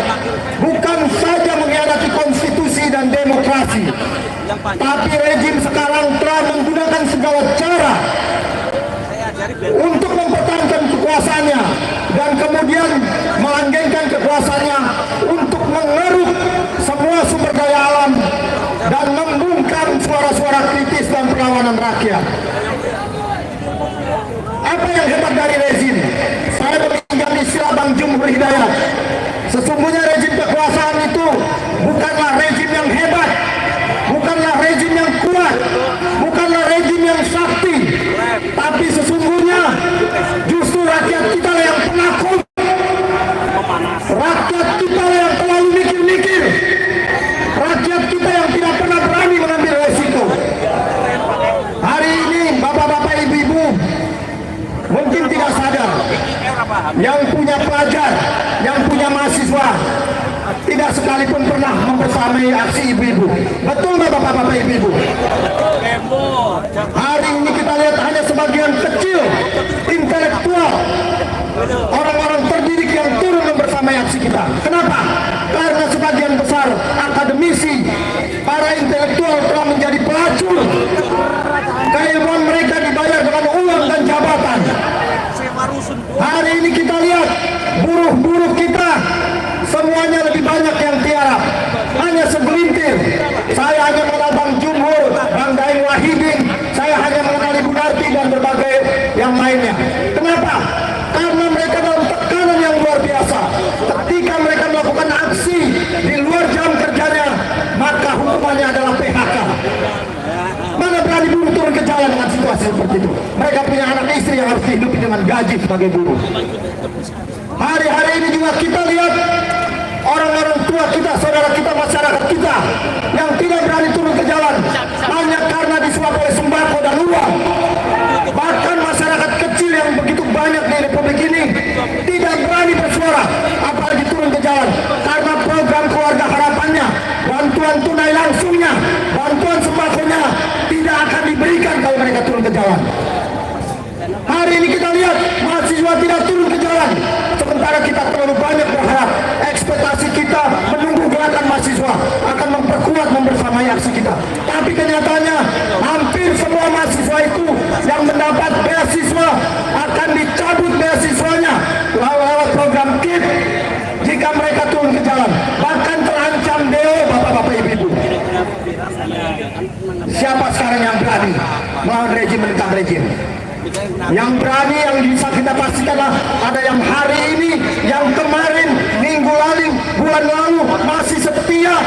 Speaker 2: bukan saja mengkhianati konstitusi dan demokrasi, tapi rejim sekarang telah menggunakan segala cara untuk mempertahankan kekuasaannya dan kemudian melanggengkan kekuasaannya untuk mengeruk semua sumber daya
Speaker 10: rakyat. Apa yang hebat dari rezim? Saya meminjam istilah Bang Jumhur Hidayat. Sesungguhnya rezim kekuasaan itu bukanlah rezim yang hebat, bukanlah rezim yang kuat, bukanlah rezim yang sakti, tapi sesungguhnya justru rakyat kita yang penakut, rakyat kita yang terlalu mikir-mikir, rakyat kita yang tidak pernah berani mengambil resiko. Hari ini bapak-bapak, ibu-ibu mungkin tidak sadar, yang punya pelajar, yang punya mahasiswa tidak sekalipun pernah membersamai aksi ibu-ibu. Betul nggak bapak-bapak, ibu-ibu? Hari ini kita lihat hanya sebagian kecil intelektual, orang-orang terdidik yang turun membersamai aksi kita. Kenapa? Karena sebagian besar akademisi, para intelektual telah menjadi pelacur. Keilmuan mereka dibayar dengan uang dan jabatan. Hari ini kita lihat buruh-buruh kita semuanya lebih banyak yang tiarap, hanya segelintir. Saya hanya mengenal Bang Jumhur, Bang Daeng Wahidin, saya hanya mengenal Ibu Narti dan berbagai yang lainnya. Kenapa? Karena mereka dalam tekanan yang luar biasa. Ketika mereka melakukan aksi di luar jam kerjanya, maka hukumannya adalah PHK. Mana berani buruh turun ke jalan dengan situasi seperti itu? Mereka punya anak istri yang harus hidup dengan gaji sebagai buruh. Hari-hari ini juga kita lihat orang-orang tua kita, saudara kita, masyarakat kita yang tidak berani turun ke jalan hanya karena disuap oleh sembako dan uang. Bahkan masyarakat kecil yang begitu banyak di Republik ini tidak berani bersuara, apalagi turun ke jalan, karena program keluarga harapannya, bantuan tunai langsungnya, bantuan sembakonya tidak akan diberikan kalau mereka turun ke jalan. Hari ini kita lihat mahasiswa tidak turun ke jalan, sementara kita terlalu banyak berharap. Ekspektasi kita menunggu gerakan mahasiswa akan memperkuat membersamai aksi kita. Tapi kenyataannya hampir semua mahasiswa itu yang mendapat beasiswa akan dicabut beasiswanya lewat program KIP jika mereka turun ke jalan. Bahkan terancam DO, bapak-bapak, ibu-ibu. Siapa sekarang yang berani melawan rejim, menentang rejim? Yang berani, yang bisa kita pastikanlah ada yang hari ini, yang kemarin, minggu lalu, bulan lalu masih setia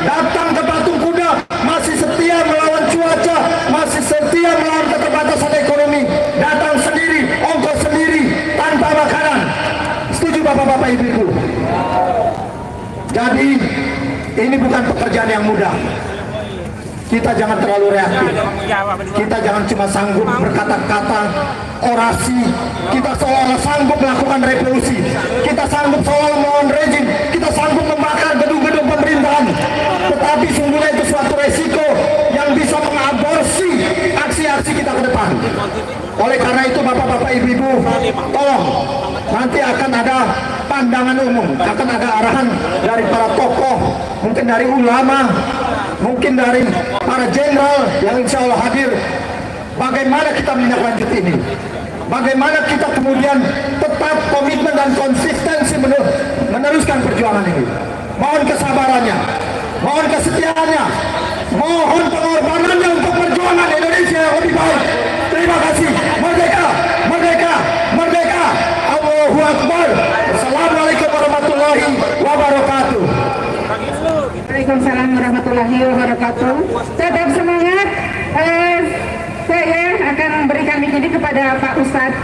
Speaker 10: datang ke Patung Kuda, masih setia melawan cuaca, masih setia melawan keterbatasan ekonomi, datang sendiri, ongkos sendiri, tanpa makanan. Setuju bapak-bapak, ibu-ibu? Jadi ini bukan pekerjaan yang mudah. Kita jangan terlalu reaktif. Kita jangan cuma sanggup berkata-kata, orasi. Kita seolah sanggup melakukan revolusi. Kita sanggup seolah melawan rejim. Kita sanggup membakar gedung-gedung pemerintahan. Tetapi sungguhnya itu suatu resiko yang bisa mengaborsi aksi-aksi kita ke depan. Oleh karena itu bapak-bapak, ibu-ibu, tolong, nanti akan ada pandangan umum, akan ada arahan dari para tokoh, mungkin dari ulama, mungkin dari para jenderal yang insya Allah hadir. Bagaimana kita menindaklanjuti ini? Bagaimana kita kemudian tetap komitmen dan konsistensi meneruskan perjuangan ini? Mohon kesabarannya, mohon kesetiaannya, mohon pengorbanannya untuk perjuangan Indonesia yang lebih baik. Terima kasih. Merdeka, merdeka, merdeka. Allahu Akbar. Assalamualaikum warahmatullahi wabarakatuh.
Speaker 3: Waalaikumsalam warahmatullahi wabarakatuh. Tetap semangat. Saya akan memberikan mic ini kepada Pak Ustadz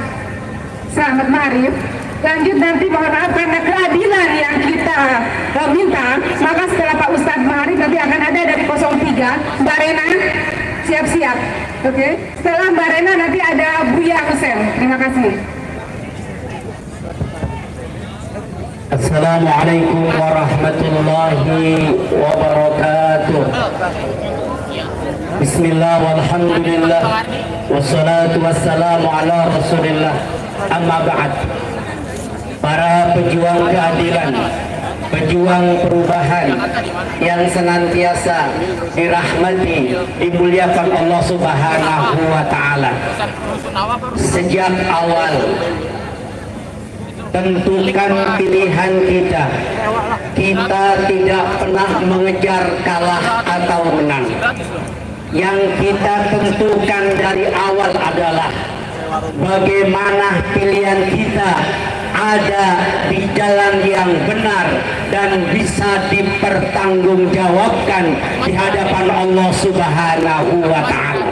Speaker 3: Selamat Ma'arif. Lanjut nanti mohon maaf karena keadilan yang kita minta, maka setelah Pak Ustadz Ma'arif nanti akan ada dari 03 Mbak Rena, siap-siap. Oke. Setelah Mbak Rena nanti ada Buya Hussein. Terima kasih.
Speaker 11: Assalamualaikum warahmatullahi wabarakatuh. Bismillah walhamdulillah wassalatu wassalamu ala rasulillah, amma ba'd. Para pejuang keadilan, pejuang perubahan yang senantiasa dirahmati, dimuliakan Allah Subhanahu wa ta'ala. Sejak awal tentukan pilihan kita. Kita tidak pernah mengejar kalah atau menang. yang kita tentukan dari awal adalah bagaimana pilihan kita ada di jalan yang benar dan bisa dipertanggungjawabkan di hadapan Allah Subhanahu wa Ta'ala.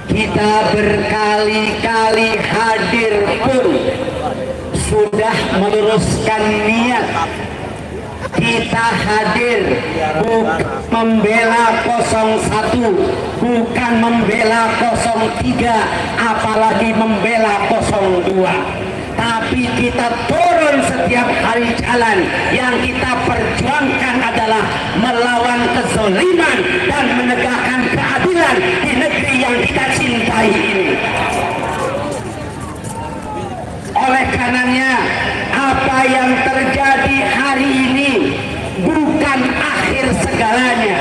Speaker 11: Kita berkali-kali hadir pun sudah meluruskan niat. Kita hadir bukan membela 01, bukan membela 03, apalagi membela 02. Tapi kita turun setiap hari jalan. Yang kita perjuangkan adalah melawan kezaliman dan menegakkan keadilan di negeri yang kita cintai ini. Oleh karenanya, apa yang terjadi hari ini bukan akhir segalanya.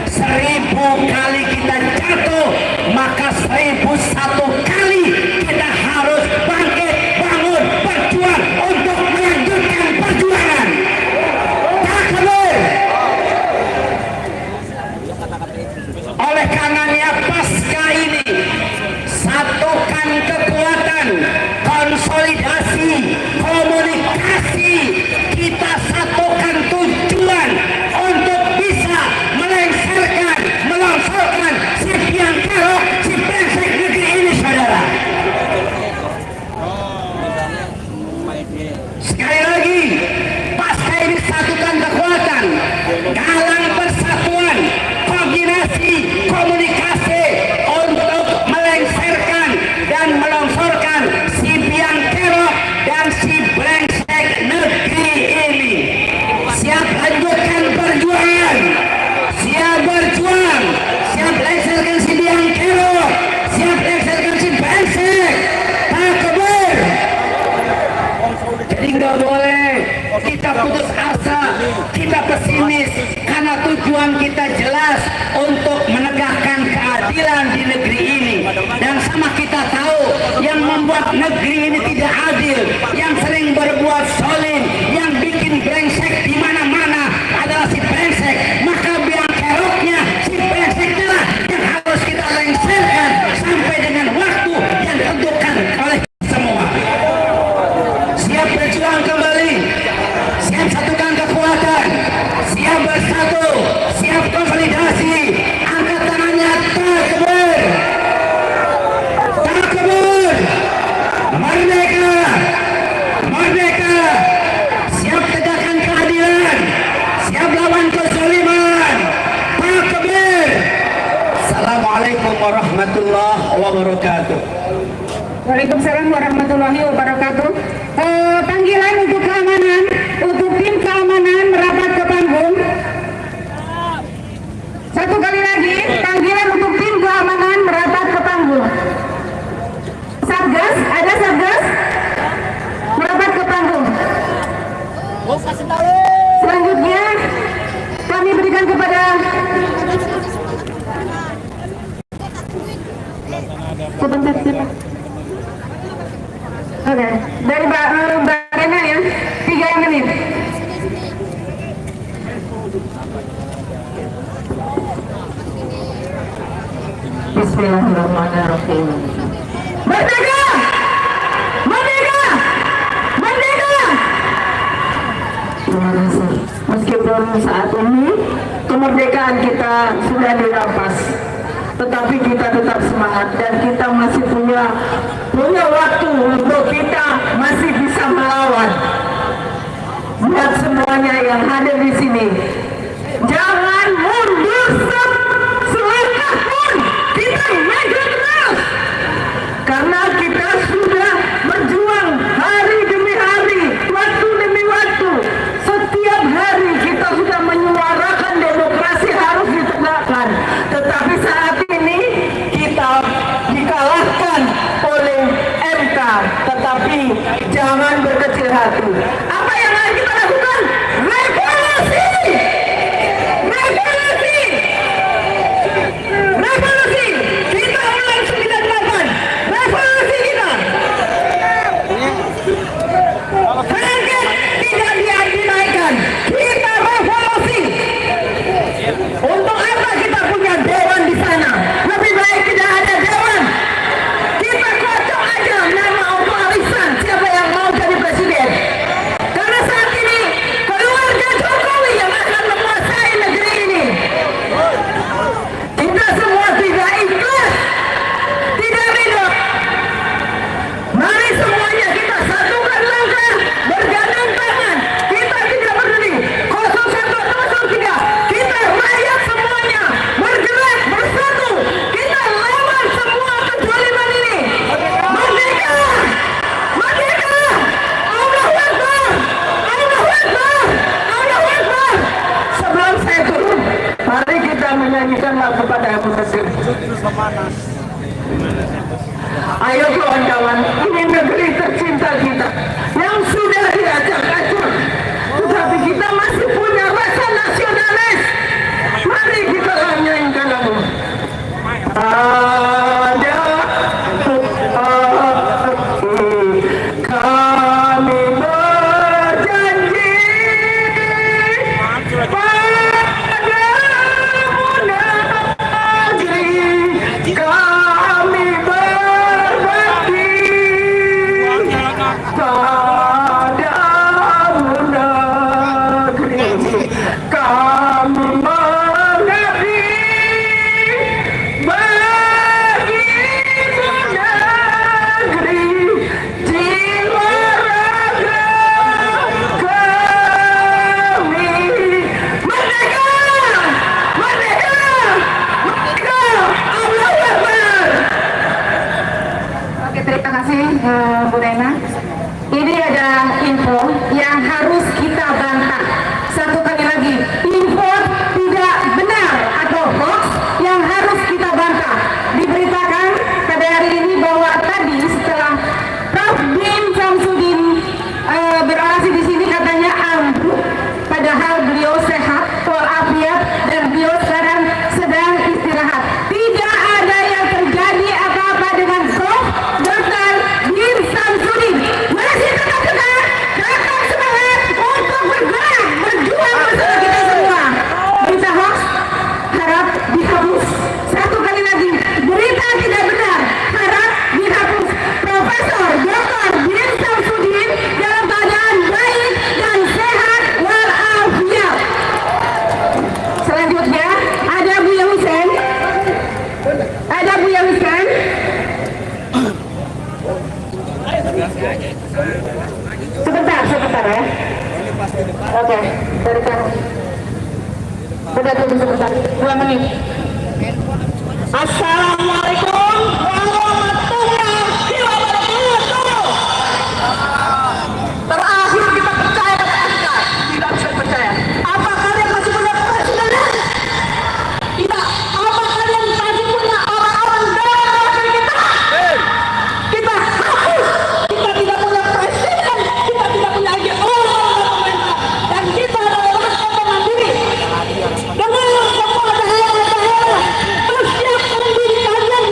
Speaker 11: 1000 kali kita jatuh, maka 1001 kali kita harus bangkit, bangun, berjuang untuk melanjutkan perjuangan. Takbir. Oleh karenanya, pasca ini satukan kekuatan, konsolidasi, komunikasi, kita satukan tujuan untuk bisa melengsarkan, melongsorkan si biang kerok, si brengsek negeri ini, saudara. Sekali lagi, pasca ini satukan kekuatan, galang persatuan, koordinasi, komunikasi untuk melengsarkan dan melongsorkan si biang kerok dan si brengsek negeri ini. Siap lanjutkan perjuangan, siap berjuang, siap lengsarkan si biang kerok, siap lengsarkan si brengsek. Takbir. Jadi nggak boleh kita putus asa, kita pesimis, karena tujuan kita jelas untuk menegakkan keadilan di negeri ini. Dan sama kita tahu yang membuat negeri ini tidak adil, yang sering berbuat zalim, yang bikin brengsek di mana-mana adalah si brengsek. Maka biang keroknya si brengsek itulah yang harus kita lengsarkan sampai dengan waktu yang ditentukan oleh semua. Siap berjuang kembali, siap satukan kekuatan, siap bersatu, siap konsolidasi. Angkat tangannya, takbir. Takbir. Merdeka. Merdeka. Siap tegakkan keadilan, siap lawan kezaliman. Takbir. Assalamualaikum warahmatullahi wabarakatuh.
Speaker 3: Waalaikumsalam warahmatullahi wabarakatuh. Panggilan untuk keamanan, untuk tim keamanan merapat ke panggung. Satu kali lagi, panggilan untuk tim keamanan merapat ke panggung. Satgas, ada Satgas? Merapat ke panggung. Selanjutnya, kami berikan kepada sebentar. Oke, dari Mbak Rena ya, 3 menit. Bismillahirrahmanirrahim. Merdeka! Merdeka! Merdeka! Terima kasih. Meskipun saat ini kemerdekaan kita sudah dirampas, tetapi kita tetap semangat dan kita masih punya waktu untuk kita masih bisa melawan. Buat semuanya yang hadir di sini, jangan mundur selangkah pun, kita maju terus. Karena kita sudah berjuang hari demi hari, waktu demi waktu. Setiap hari kita sudah menyuarakan demokrasi harus ditegakkan. Tetapi saat ini kita dikalahkan oleh MK. Tetapi jangan berkecil hati. Apa yang harus kita lakukan? Revolusi! Revolusi! Revolusi! Kita ulang 98. Revolusi!
Speaker 1: berikanlah kepada Abu Bakar. Ayo kawan-kawan, ini negeri tercinta kita yang sudah diajak acur, tetapi kita masih punya rasa nasionalis. Mari kita nyanyikan lagu. Ada kami berjanji padamu negeri, kami berbakti padamu negeri, kami mengabdi bagimu negeri, jiwa raga kami merdeka, merdeka, merdeka, Allahu Akbar.
Speaker 3: Oke, terima kasih Bu Rena. Ini ada info yang harus kita bantah. Satu kali lagi, info tidak benar atau hoax yang harus kita bantah. Diberitakan pada hari ini bahwa tadi setelah Prof. Din Samsudin berorasi di sini katanya ambruk, padahal beliau sehat walafiat dan beliau sekarang sedang istirahat. Tidak ada yang terjadi apa-apa dengan Prof. Dr. Din Samsudin. Masih tetap semangat untuk bergerak, berjuang bersama kita semua. Berita hoax harap dihapus. Satu kali lagi, berita tidak benar harap dihapus. Profesor Dr. Din Samsudin dalam keadaan baik dan sehat walafiat. Selanjutnya ada Buya Hussein. Ada Buya Hussein. Sebentar ya. Oke, dari kamu. Sudah tunggu sebentar, 2 menit. Assalamualaikum warahmatullahi wabarakatuh. Terakhir kita percaya pada MK, tidak bisa percaya. Apa kalian masih punya presiden? Tidak. Apa kalian masih punya orang-orang dalam negeri kita? Kita hapus. Kita tidak punya presiden, kita tidak punya lagi orang pemerintah, dan kita adalah rakyat mandiri. Dengan semua daerah-daerah, persiapkan diri kalian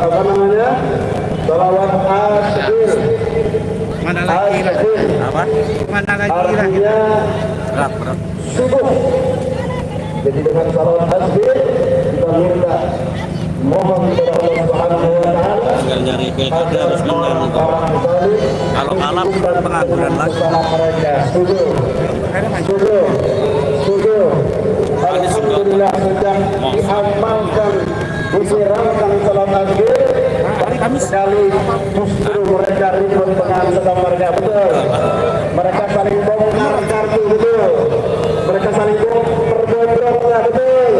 Speaker 7: apa namanya? Salawat asbir.
Speaker 8: Mana lagi lah? Apa? Mana lagi lah?
Speaker 7: Artinya subuh. Jadi dengan salawat asbir kita minta mohon kepada Allah Subhanahu wa taala
Speaker 8: tinggal nyari pilkada harus menang itu. Kalau kalah pengangguran lagi.
Speaker 7: Setuju. Alhamdulillah sudah diamalkan, disiramkan salawat asbir. Sekali justru mereka ribut dengan tetangga, betul. Mereka saling bongkar kartu, betul. Mereka saling berbobroknya, betul.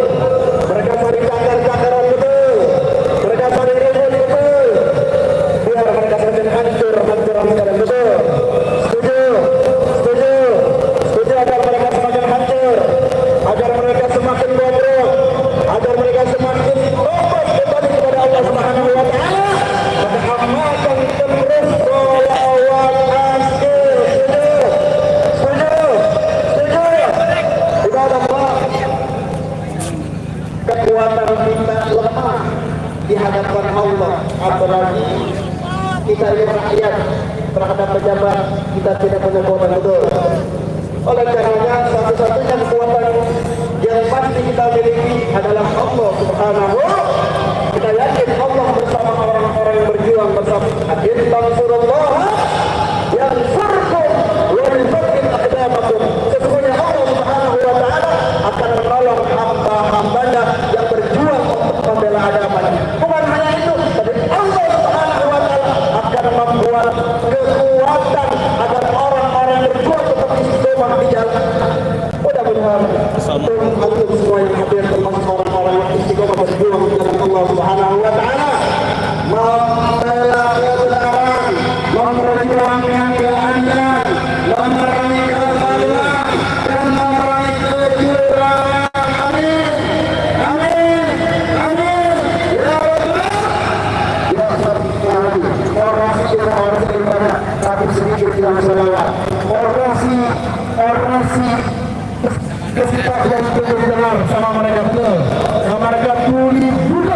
Speaker 7: Mereka saling cakar-cakaran, betul. Mereka saling ribut, betul. Biar mereka semakin hancur sekarang, betul. Setuju agar mereka semakin hancur, agar mereka semakin bobrok, agar mereka semakin tobat kembali kepada Allah Subhanahu wa taala. Amalkan terus salawat asbir. Setuju. Ibadah Allah. Kekuatan kita lemah di hadapan Allah, apalagi kita ini rakyat terhadap pejabat, kita tidak punya kekuatan, betul. Oleh karenanya satu-satunya kekuatan yang pasti kita miliki adalah Allah Subhanahu. Kita yakin Allah bersama orang-orang yang berjuang bersama. In tansurullah yansurkum wa yuthabbit aqdamakum. Sesungguhnya Allah Subhanahu wa taala akan menolong hamba-hambanya yang berjuang untuk membela agamanya. Bukan hanya itu, tapi Allah Subhanahu wa taala akan membuat kekuatan agar orang-orang berjuang tetap istiqomah di jalan. Mudah-mudahan untuk semua yang hadir termasuk orang-orang yang istiqomah berjuang di jalan Allah Subhanahu wa taala, membela kebenaran, memperjuangkan keadilan, memerangi kezaliman dan memerangi kecurangan. Amin. Ya Allah. Ya Allah. Orasi daripada tapi sedikit yang selawat. Orasi kesempatan